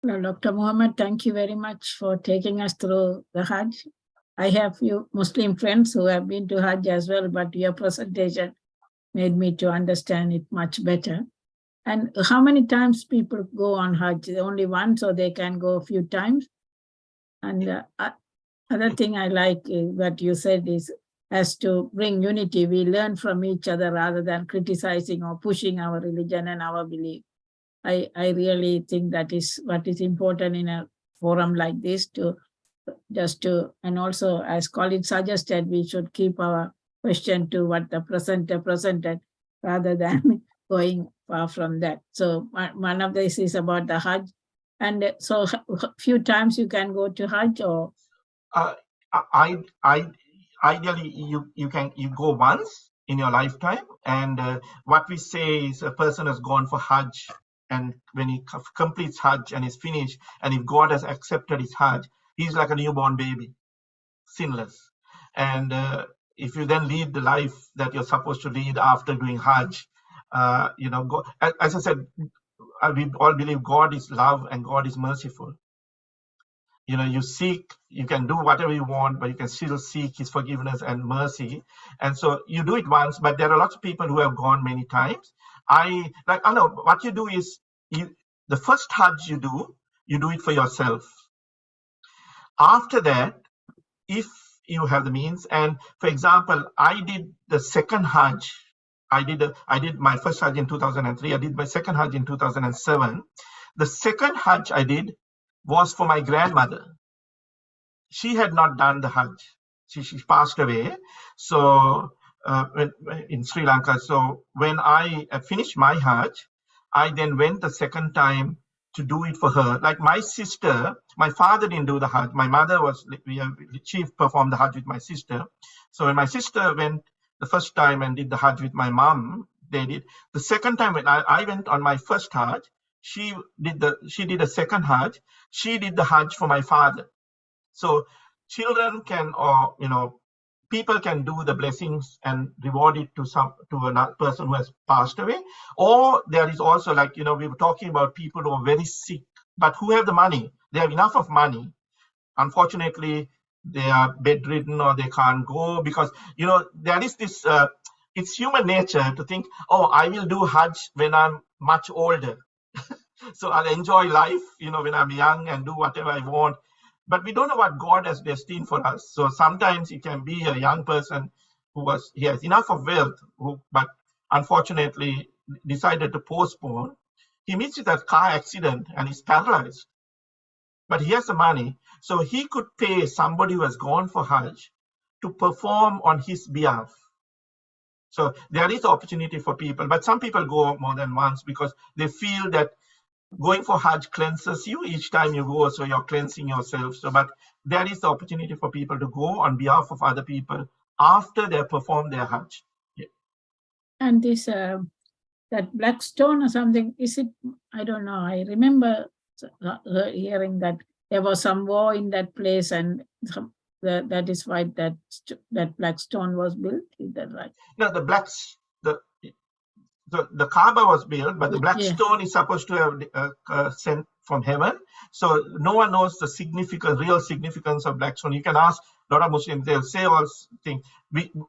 Well, Dr. Mohammed, thank you very much for taking us through the Hajj. I have few Muslim friends who have been to Hajj as well, but your presentation made me to understand it much better. And how many times people go on Hajj? Only once, or they can go a few times? And other thing I like what you said is, as to bring unity, we learn from each other rather than criticizing or pushing our religion and our belief. I really think that is what is important in a forum like this, and also, as Colin suggested, we should keep our question to what the presenter presented rather than going far from that. So one of this is about the Hajj. And so a few times you can go to Hajj, or? Ideally, you go once in your lifetime. And what we say is a person has gone for Hajj, and when he completes Hajj and is finished, and if God has accepted his Hajj, he's like a newborn baby, sinless. And if you then lead the life that you're supposed to lead after doing Hajj, as I said, we all believe God is love and God is merciful. You can do whatever you want, but you can still seek his forgiveness and mercy. And so you do it once, but there are lots of people who have gone many times. I know what you do is the first Hajj you do it for yourself. After that, if you have the means, and for example, I did the second Hajj. I did my first Hajj in 2003. I did my second Hajj in 2007. The second Hajj I did was for my grandmother. She had not done the Hajj. She passed away. So in Sri Lanka. So when I finished my Hajj, I then went the second time to do it for her. Like my sister, my father didn't do the Hajj. My mother she performed the Hajj with my sister. So when my sister went the first time and did the Hajj with my mom, they did. The second time when I went on my first Hajj, she did a second Hajj. She did the Hajj for my father. So children can, or people can do the blessings and reward it to another person who has passed away. Or there is also, we were talking about people who are very sick, but who have the money. They have enough of money. Unfortunately, they are bedridden or they can't go because, there is this, it's human nature to think, oh, I will do Hajj when I'm much older. So I'll enjoy life, when I'm young and do whatever I want. But we don't know what God has destined for us. So sometimes it can be a young person he has enough of wealth, but unfortunately decided to postpone. He meets with a car accident and is paralyzed. But he has the money. So he could pay somebody who has gone for Hajj to perform on his behalf. So there is opportunity for people. But some people go more than once because they feel that going for Hajj cleanses you each time you go, so you're cleansing yourself. So, but there is the opportunity for people to go on behalf of other people after they perform their Hajj. Yeah. And this that black stone or something, is it? I don't know. I remember hearing that there was some war in that place, and that is why that black stone was built. Is that right? No, the Kaaba was built, but the black stone is supposed to have sent from heaven. So no one knows the real significance of black stone. You can ask a lot of Muslims, they'll say all things.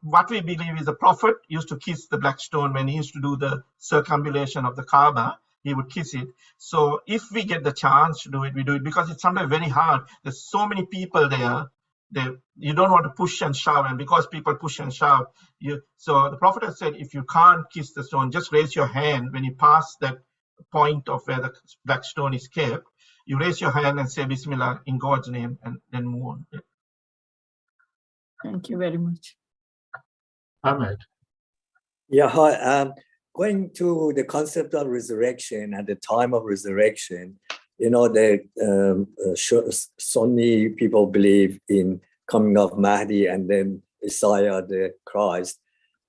What we believe is the Prophet used to kiss the black stone when he used to do the circumambulation of the Kaaba. He would kiss it. So if we get the chance to do it, we do it, because it's sometimes very hard. There's so many people there. You don't want to push and shove, and because people push and shove, so the Prophet has said, if you can't kiss the stone, just raise your hand when you pass that point of where the black stone is kept. You raise your hand and say Bismillah in God's name, and then move on. Thank you very much. Ahmed. Yeah, hi. Going to the concept of resurrection at the time of resurrection, the Sunni people believe in coming of Mahdi and then Messiah, the Christ.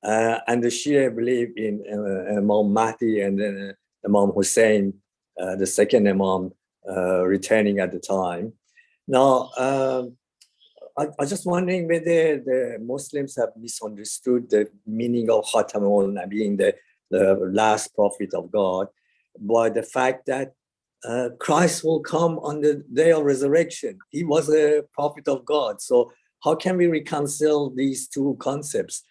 And the Shia believe in Imam Mahdi and then Imam Hussein, the second Imam, returning at the time. Now, I was just wondering whether the Muslims have misunderstood the meaning of Khatamul Nabi, the last prophet of God, by the fact that Christ will come on the day of resurrection. He was a prophet of God. So how can we reconcile these two concepts?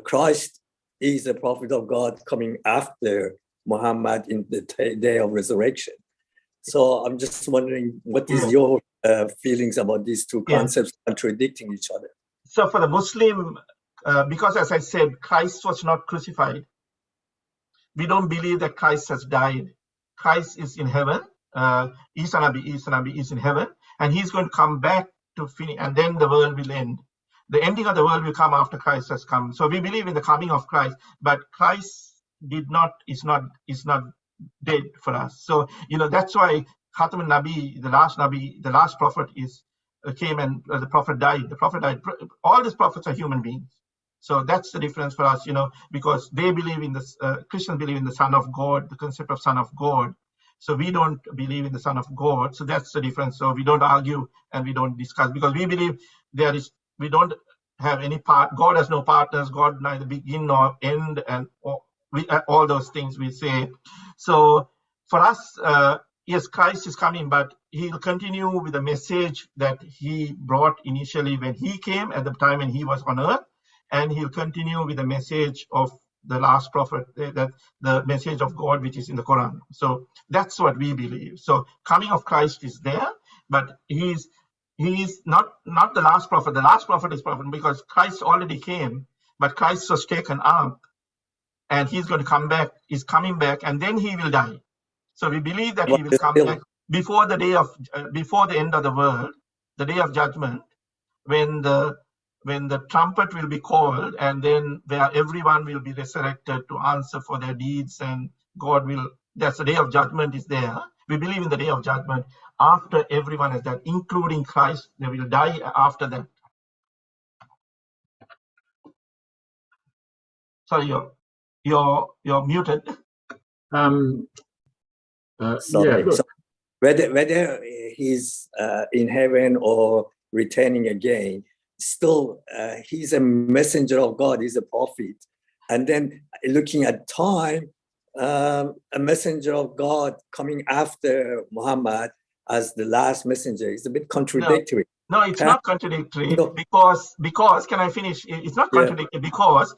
Christ is a prophet of God coming after Muhammad in the day of resurrection. So I'm just wondering, what is your feelings about these two concepts contradicting each other? So for the Muslim, because as I said, Christ was not crucified. We don't believe that Christ has died. Christ is in heaven. Isa Nabi is in heaven, and he's going to come back to finish, and then the world will end. The ending of the world will come after Christ has come. So we believe in the coming of Christ, but Christ is not dead for us. So that's why Khatam Nabi, the last prophet came, and the prophet died. The prophet died. All these prophets are human beings. So that's the difference for us, because they believe in this, Christians believe in the Son of God, the concept of Son of God. So we don't believe in the Son of God. So that's the difference. So we don't argue and we don't discuss, because we believe we don't have any part. God has no partners. God neither begin nor end, and all those things we say. So for us, yes, Christ is coming, but he'll continue with the message that he brought initially when he came at the time when he was on earth, and he'll continue with the message of the last prophet, that the message of God which is in the Quran. So that's what we believe. So coming of Christ is there, but he's not the last prophet. The last prophet is prophet because Christ already came, but Christ was taken up, and he's going to come back. He's coming back, and then he will die. So we believe that he will come back before the day of before the end of the world, the day of judgment, when the trumpet will be called, and then where everyone will be resurrected to answer for their deeds, and God will. That's the day of judgment is there. We believe in the day of judgment after everyone has died, including Christ. They will die after that. Sorry, you're muted. Sorry. Yeah, So whether he's in heaven or returning again, still he's a messenger of God. He's a prophet. And then looking at time, a messenger of God coming after Muhammad as the last messenger is a bit contradictory. No, it's not contradictory because can I finish? It's not contradictory because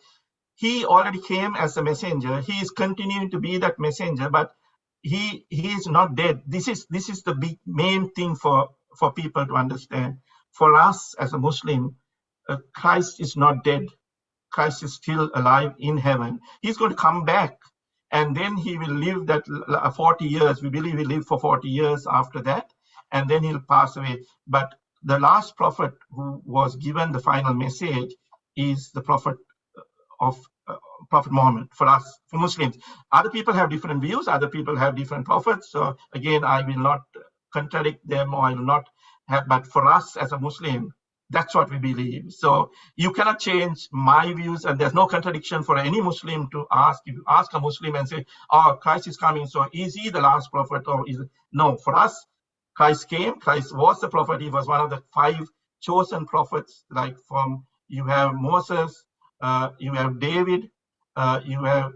he already came as a messenger. He is continuing to be that messenger, but he is not dead. This is the big main thing for people to understand. For us as a Muslim, Christ is not dead. Christ is still alive in heaven. He's going to come back, and then he will live that 40 years. We believe he'll live for 40 years after that, and then he'll pass away. But the last prophet who was given the final message is the prophet of Prophet Muhammad for us, for Muslims. Other people have different views. Other people have different prophets. So again, I will not contradict them, or I will not have. But for us as a Muslim, that's what we believe. So you cannot change my views, and there's no contradiction for any Muslim to ask. If you ask a Muslim and say, "Oh, Christ is coming, so is he the last prophet?" Or is it? No, for us, Christ came. Christ was the prophet. He was one of the 5 chosen prophets. Like you have Moses, you have David, you have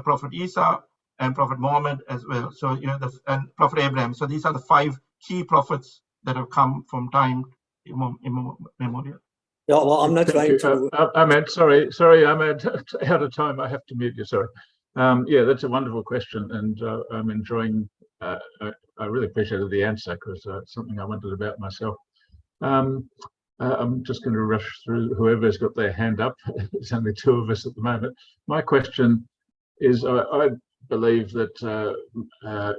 Prophet Isa, and Prophet Muhammad as well. So you have and Prophet Abraham. So these are the 5 key prophets that have come from time immemorial. Yeah, well, I'm not trying to. Ahmed, sorry, Ahmed, out of time. I have to mute you. Sorry. Yeah, that's a wonderful question, and I'm enjoying. I really appreciated the answer because it's something I wondered about myself. I'm just going to rush through whoever's got their hand up. There's only 2 of us at the moment. My question is, I believe that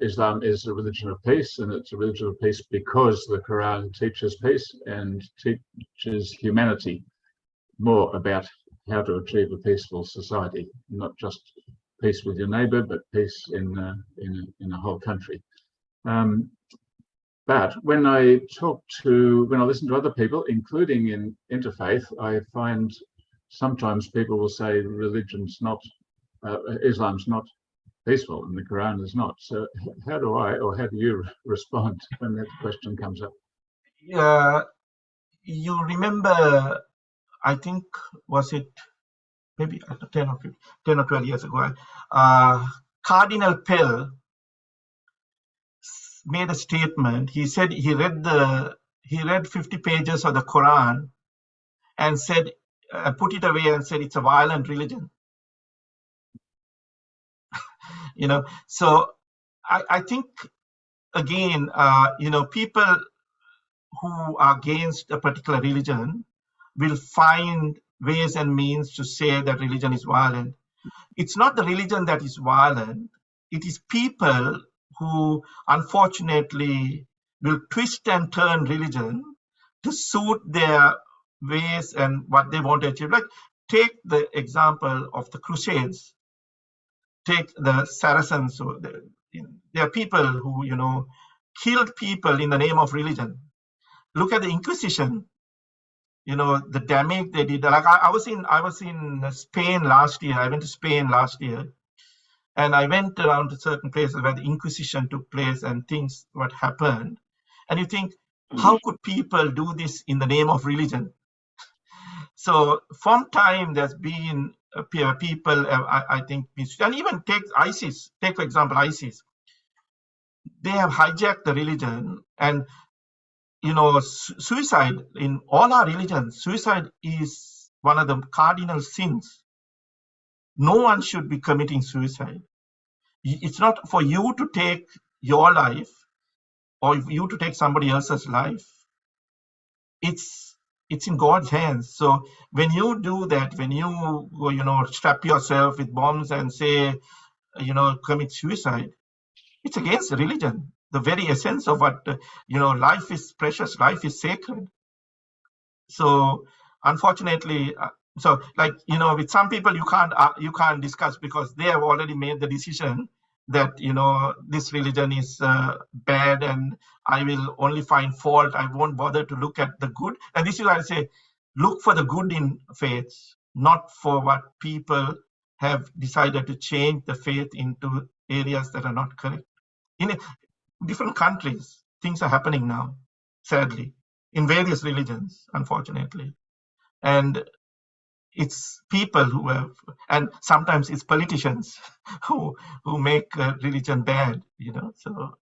Islam is a religion of peace, and it's a religion of peace because the Quran teaches peace and teaches humanity more about how to achieve a peaceful society, not just peace with your neighbor, but peace in a whole country. But when I listen to other people, including in interfaith, I find sometimes people will say Islam's not peaceful and the Quran is not. So how do you respond when that question comes up? You remember, I think, was it maybe 10 or 12 years ago, Cardinal Pell made a statement. He said he read 50 pages of the Quran and said, put it away and said it's a violent religion. So I think again, people who are against a particular religion will find ways and means to say that religion is violent. It's not the religion that is violent. It is people who unfortunately will twist and turn religion to suit their ways and what they want to achieve. Like, take the example of the Crusades. Take the Saracens. There are people who, killed people in the name of religion. Look at the Inquisition. The damage they did. Like I was in Spain last year. I went to Spain last year. And I went around to certain places where the Inquisition took place and things what happened. And you think, how could people do this in the name of religion? So from time there's been people, I think, and even take ISIS, take for example ISIS. They have hijacked the religion, and suicide in all our religions, suicide is one of the cardinal sins. No one should be committing suicide. It's not for you to take your life or you to take somebody else's life. It's in God's hands. So when you do that, when you strap yourself with bombs and say, commit suicide, it's against religion, the very essence of what, life is precious, life is sacred. So unfortunately, with some people you can't discuss because they have already made the decision that this religion is bad and I will only find fault. I won't bother to look at the good. And this is why I say, look for the good in faith, not for what people have decided to change the faith into areas that are not correct. In different countries, things are happening now, sadly, in various religions, unfortunately. And it's people who have, and sometimes it's politicians who make religion bad, so.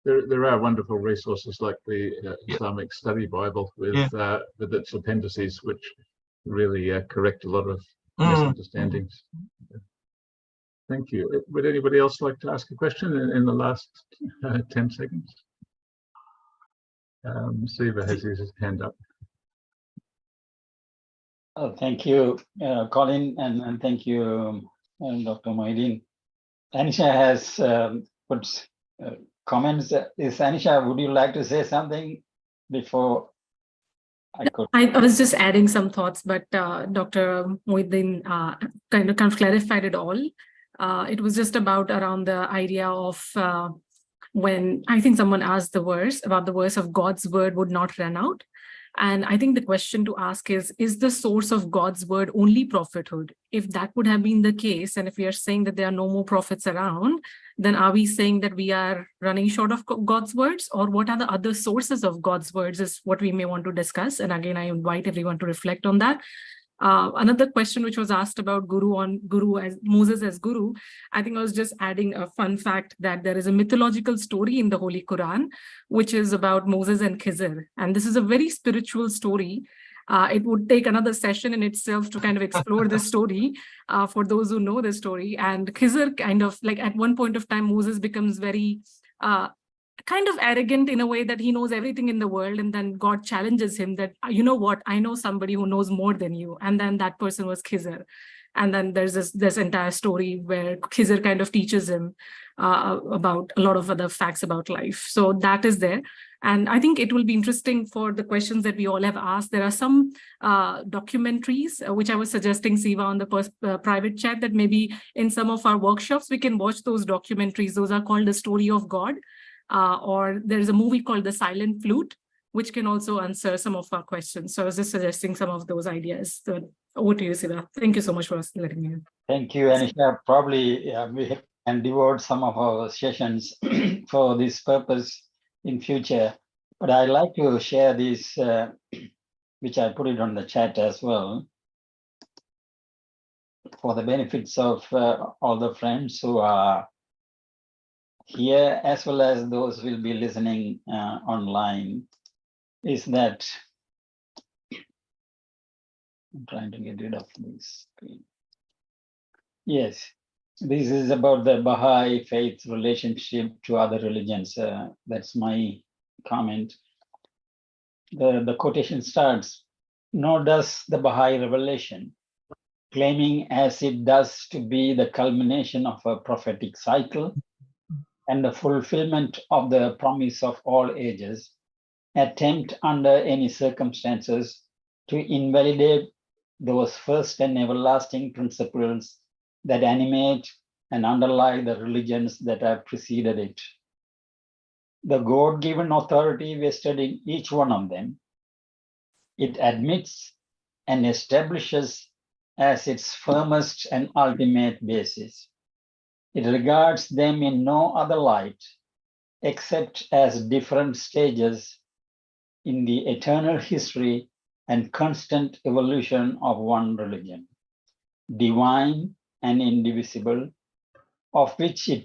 There are wonderful resources like the Islamic Study Bible with its appendices, which really correct a lot of misunderstandings. Thank you. Would anybody else like to ask a question in the last 10 seconds? Siva has his hand up. Oh, thank you, Colin, and thank you, Dr. Moideen. Anisha has put comments. Anisha, would you like to say something before I could? I was just adding some thoughts, but Dr. Moideen kind of clarified it all. It was just around the idea of when I think someone asked the verse of God's word would not run out. And I think the question to ask is the source of God's word only prophethood? If that would have been the case, and if we are saying that there are no more prophets around, then are we saying that we are running short of God's words? Or what are the other sources of God's words is what we may want to discuss. And again, I invite everyone to reflect on that. Another question which was asked about Moses as guru, I think I was just adding a fun fact that there is a mythological story in the Holy Quran, which is about Moses and Khizr. And this is a very spiritual story. It would take another session in itself to kind of explore the story for those who know the story. And Khizr kind of like at one point of time, Moses becomes very kind of arrogant in a way that he knows everything in the world, and then God challenges him that, you know what, I know somebody who knows more than you, and then that person was Khizr. And then there's this entire story where Khizr kind of teaches him about a lot of other facts about life. So that is there. And I think it will be interesting for the questions that we all have asked. There are some documentaries, which I was suggesting, Siva, on the private chat, that maybe in some of our workshops, we can watch those documentaries. Those are called The Story of God. Or there's a movie called The Silent Flute, which can also answer some of our questions. So I was just suggesting some of those ideas. So over to you, Siva. Thank you so much for letting me know. Thank you, Anisha. Probably we can devote some of our sessions for this purpose in future. But I like to share this, which I put it on the chat as well, for the benefits of all the friends who are here, as well as those who will be listening online, is that I'm trying to get rid of this screen. Yes, this is about the Baha'i faith relationship to other religions. That's my comment. The quotation starts, nor does the Baha'i revelation, claiming as it does to be the culmination of a prophetic cycle and the fulfillment of the promise of all ages, attempt under any circumstances to invalidate those first and everlasting principles that animate and underlie the religions that have preceded it. The God-given authority vested in each one of them, it admits and establishes as its firmest and ultimate basis. It regards them in no other light except as different stages in the eternal history and constant evolution of one religion, divine and indivisible, of which it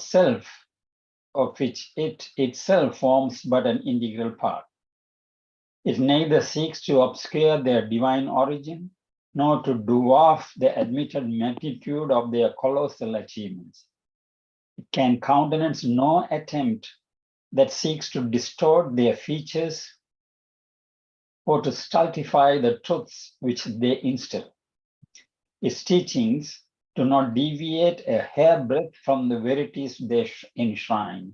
itself forms but an integral part. It neither seeks to obscure their divine origin, nor to dwarf the admitted magnitude of their colossal achievements. It can countenance no attempt that seeks to distort their features or to stultify the truths which they instill. Its teachings do not deviate a hairbreadth from the verities they enshrine,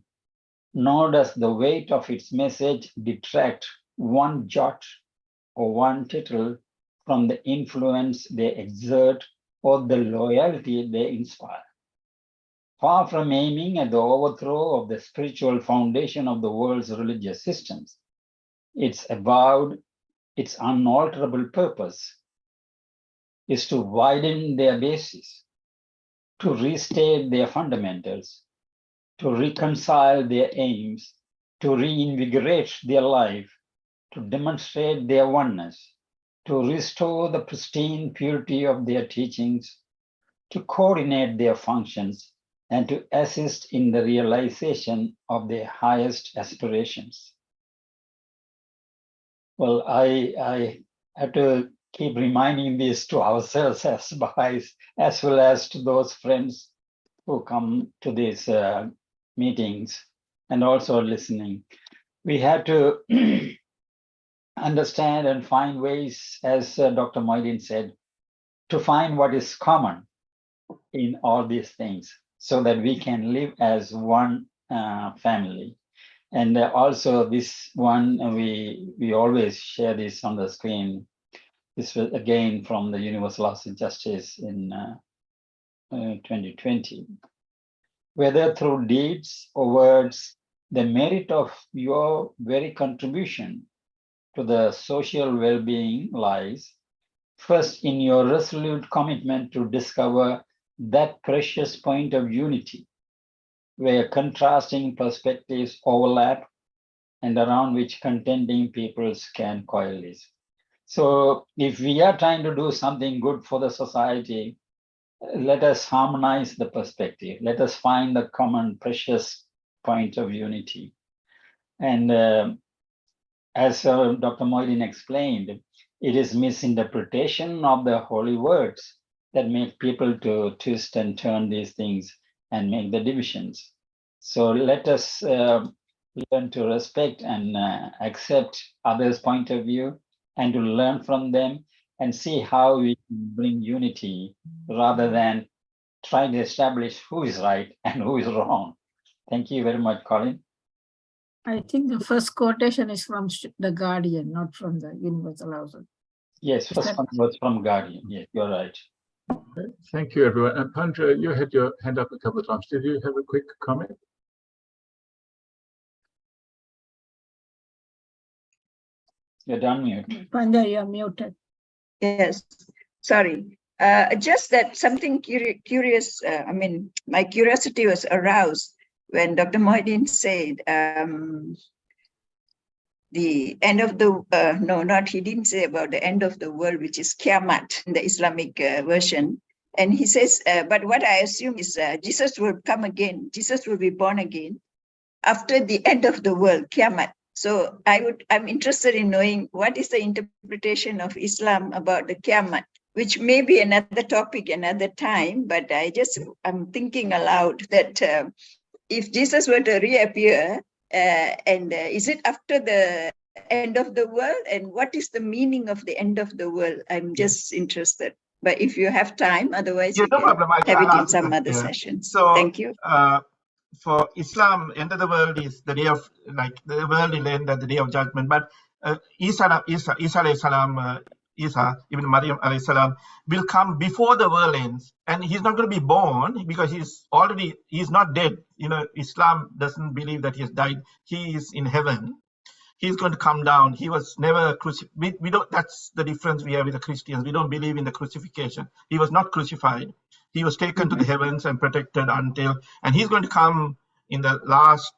nor does the weight of its message detract one jot or one tittle from the influence they exert or the loyalty they inspire. Far from aiming at the overthrow of the spiritual foundation of the world's religious systems, its unalterable purpose is to widen their basis, to restate their fundamentals, to reconcile their aims, to reinvigorate their life, to demonstrate their oneness, to restore the pristine purity of their teachings, to coordinate their functions, and to assist in the realization of their highest aspirations. Well, I have to keep reminding this to ourselves as Baha'is, as well as to those friends who come to these meetings and also listening. We have to understand and find ways, as Dr. Moidin said, to find what is common in all these things so that we can live as one family. And also this one, we always share this on the screen. This was again from the Universal House of Justice in 2020. Whether through deeds or words, the merit of your very contribution to the social well-being lies first in your resolute commitment to discover that precious point of unity where contrasting perspectives overlap and around which contending peoples can coalesce. So if we are trying to do something good for the society, let us harmonize the perspective. Let us find the common precious point of unity. And as Dr. Moidin explained, it is misinterpretation of the holy words that make people to twist and turn these things and make the divisions. So let us learn to respect and accept others' point of view and to learn from them and see how we can bring unity rather than try to establish who is right and who is wrong. Thank you very much, Colin. I think the first quotation is from the Guardian, not from the Universal House. Yes, first one was from Guardian. Yes, you're right. Okay, thank you, everyone. And Pandra, you had your hand up a couple of times. Did you have a quick comment? You're unmuted. Pandra, you're muted. Yes, sorry. Just that something curious, I mean, my curiosity was aroused when Dr. Moidin said the end of the, he didn't say about the end of the world, which is Kiamat in the Islamic version. And he says, but what I assume is Jesus will come again, Jesus will be born again after the end of the world, Kiamat. So I'm interested in knowing what is the interpretation of Islam about the Kiamat, which may be another topic, another time, but I'm thinking aloud that if Jesus were to reappear, and is it after the end of the world? And what is the meaning of the end of the world? I'm just interested. But if you have time, otherwise yeah, we no can problem. have it I'll in some other session. So, thank you. For Islam, end of the world is the day of, like, the world will end at the day of judgment. But Isa alayhi salam, Isa, even Maryam alayhi salam, will come before the world ends, and he's not going to be born because he's not dead. You know, Islam doesn't believe that he has died. He is in heaven. He's going to come down. He was never crucified. We don't. That's the difference we have with the Christians. We don't believe in the crucifixion. He was not crucified. He was taken to the heavens and protected until, and he's going to come in the last,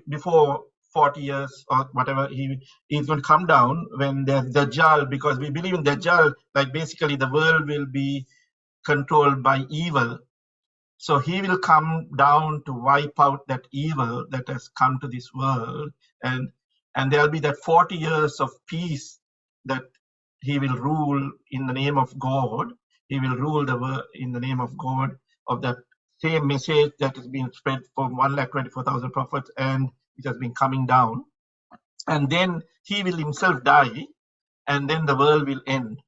before 40 years or whatever, he's going to come down when there's Dajjal, because we believe in Dajjal, like basically the world will be controlled by evil. So he will come down to wipe out that evil that has come to this world, and there'll be that 40 years of peace that he will rule in the name of God. He will rule the world in the name of God, of that same message that has been spread for 124,000 prophets, and it has been coming down. And then he will himself die, and then the world will end.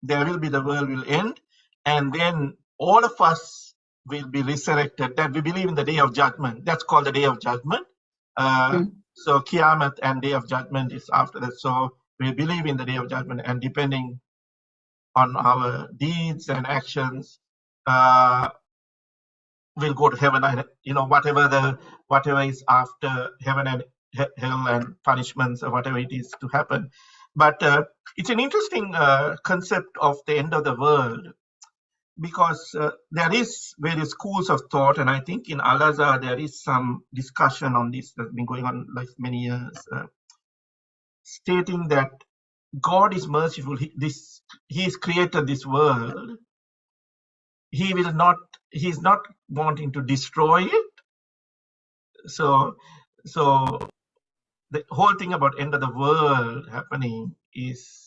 The world will end, and then all of us will be resurrected. That we believe in the day of judgment. That's called the day of judgment. So Qiyamah and day of judgment is after that. So we believe in the day of judgment, and depending on our deeds and actions, we'll go to heaven. And whatever is after heaven and hell and punishments or whatever it is to happen. But it's an interesting concept of the end of the world, because there is various schools of thought, and I think in Al-Azhar there is some discussion on this that's been going on like many years, stating that God is merciful. He's created this world. He's not wanting to destroy it. So the whole thing about end of the world happening is,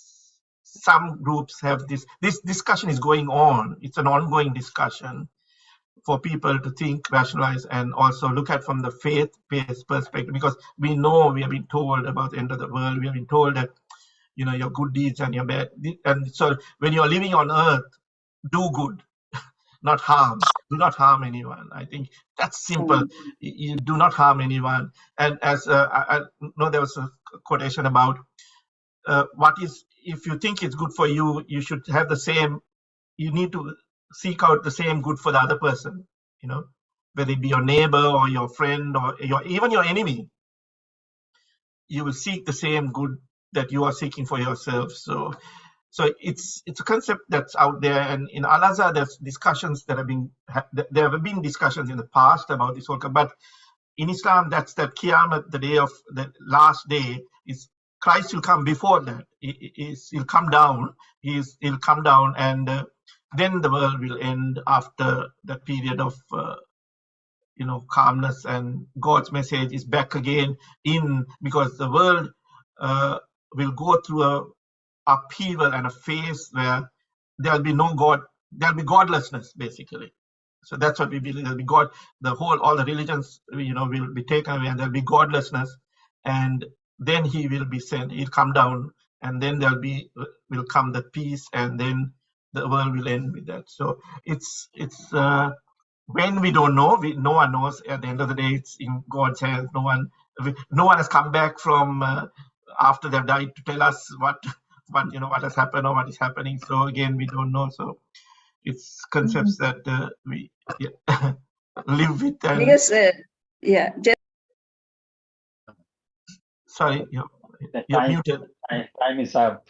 some groups have this discussion is going on. It's an ongoing discussion for people to think, rationalize, and also look at from the faith-based perspective, because we have been told about the end of the world. We have been told that, your good deeds and your bad. And so when you're living on earth, do good, not harm. Do not harm anyone. I think that's simple. You do not harm anyone. And as I know, there was a quotation about if you think it's good for you, you should have the same. You need to seek out the same good for the other person. Whether it be your neighbor or your friend or even your enemy, you will seek the same good that you are seeking for yourself. So it's a concept that's out there, and in Al-Azhar there's discussions that there have been discussions in the past about this whole. But in Islam, that's that Qiyamah, the day of the last day, is Christ will come before that. He'll come down. He'll come down, and then the world will end after that period of calmness, and God's message is back again because the world will go through a upheaval and a phase where there'll be no God. There'll be godlessness, basically. So that's what we believe. There'll be God. All the religions, will be taken away, and there'll be godlessness, and then he will be sent. He'll come down, and then will come the peace, and then the world will end with that. So it's when we don't know, no one knows. At the end of the day, it's in God's hands. No one has come back from after they've died to tell us what has happened or what is happening. So again, we don't know. So it's concepts that we live with. And yes, yeah. Sorry, you're muted. Time is up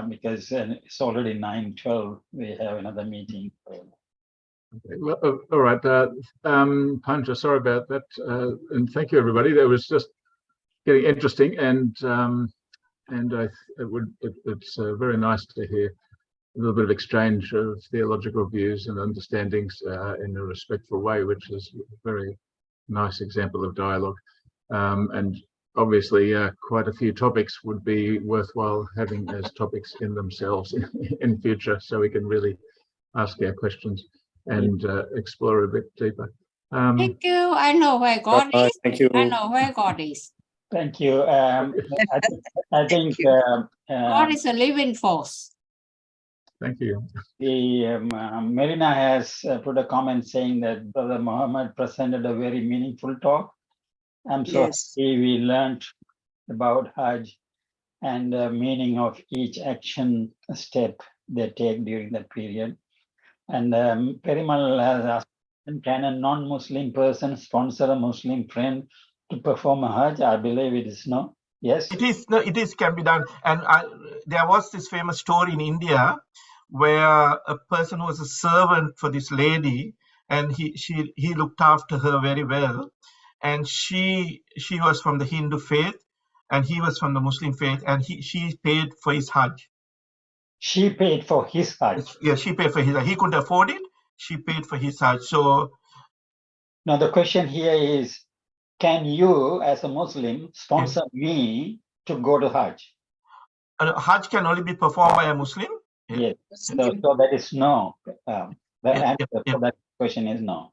because it's already 9:12. We have another meeting. Okay. Well, all right, Panja, sorry about that, and thank you, everybody. That was just getting interesting, and it's very nice to hear a little bit of exchange of theological views and understandings in a respectful way, which is a very nice example of dialogue. And obviously, quite a few topics would be worthwhile having as topics in themselves in future, so we can really ask our questions and explore a bit deeper. Thank you. I know where God is. Thank you. I know where God is. Thank you. I think God is a living force. Thank you. Marina has put a comment saying that Brother Muhammad presented a very meaningful talk. I'm so happy we learned about Hajj and the meaning of each action step they take during that period. And Perimal has asked, can a non-Muslim person sponsor a Muslim friend to perform a Hajj? I believe it is no. Yes? It is. No, it is, can be done. And there was this famous story in India where a person was a servant for this lady, and he looked after her very well. and she was from the Hindu faith, and he was from the Muslim faith, and she paid for his Hajj. She paid for his Hajj. Yeah, she paid for his Hajj. He couldn't afford it. She paid for his Hajj. So now the question here is, can you, as a Muslim, sponsor me to go to Hajj? Hajj can only be performed by a Muslim. Yes. So that is no. The answer for that question is no.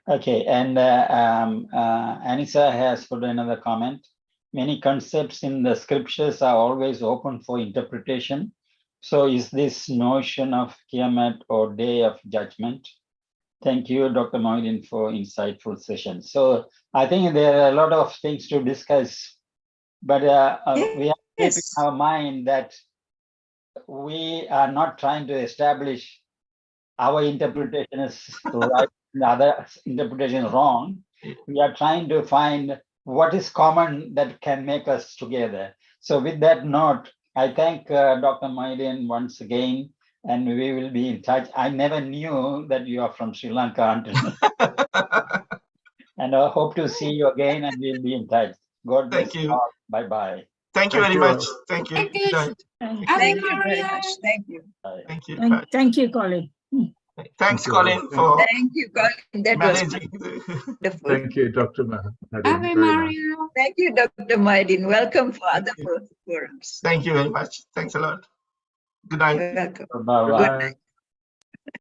Okay, and Anissa has put another comment. Many concepts in the scriptures are always open for interpretation. So is this notion of Qiyamah or Day of Judgment? Thank you, Dr. Moidin, for insightful session. So I think there are a lot of things to discuss, but we have to keep in our mind that we are not trying to establish our interpretation is right, the other interpretation is wrong. We are trying to find what is common that can make us together. So with that note, I thank Dr. Moidin once again, and we will be in touch. I never knew that you are from Sri Lanka until and I hope to see you again, and we'll be in touch. God bless you all. Bye-bye. Thank you very much. Thank you. Thank you very much. Thank you. Thank you. Thank you, Colin. Thanks, Colin, for Thank you, Colin. That was managing. wonderful. Thank you, Dr. Mohammed. Ave Maria. Thank you, Dr. Moidin. Welcome for other forums. Thank you very much. Thanks a lot. Good night. Welcome. Bye-bye. Good night.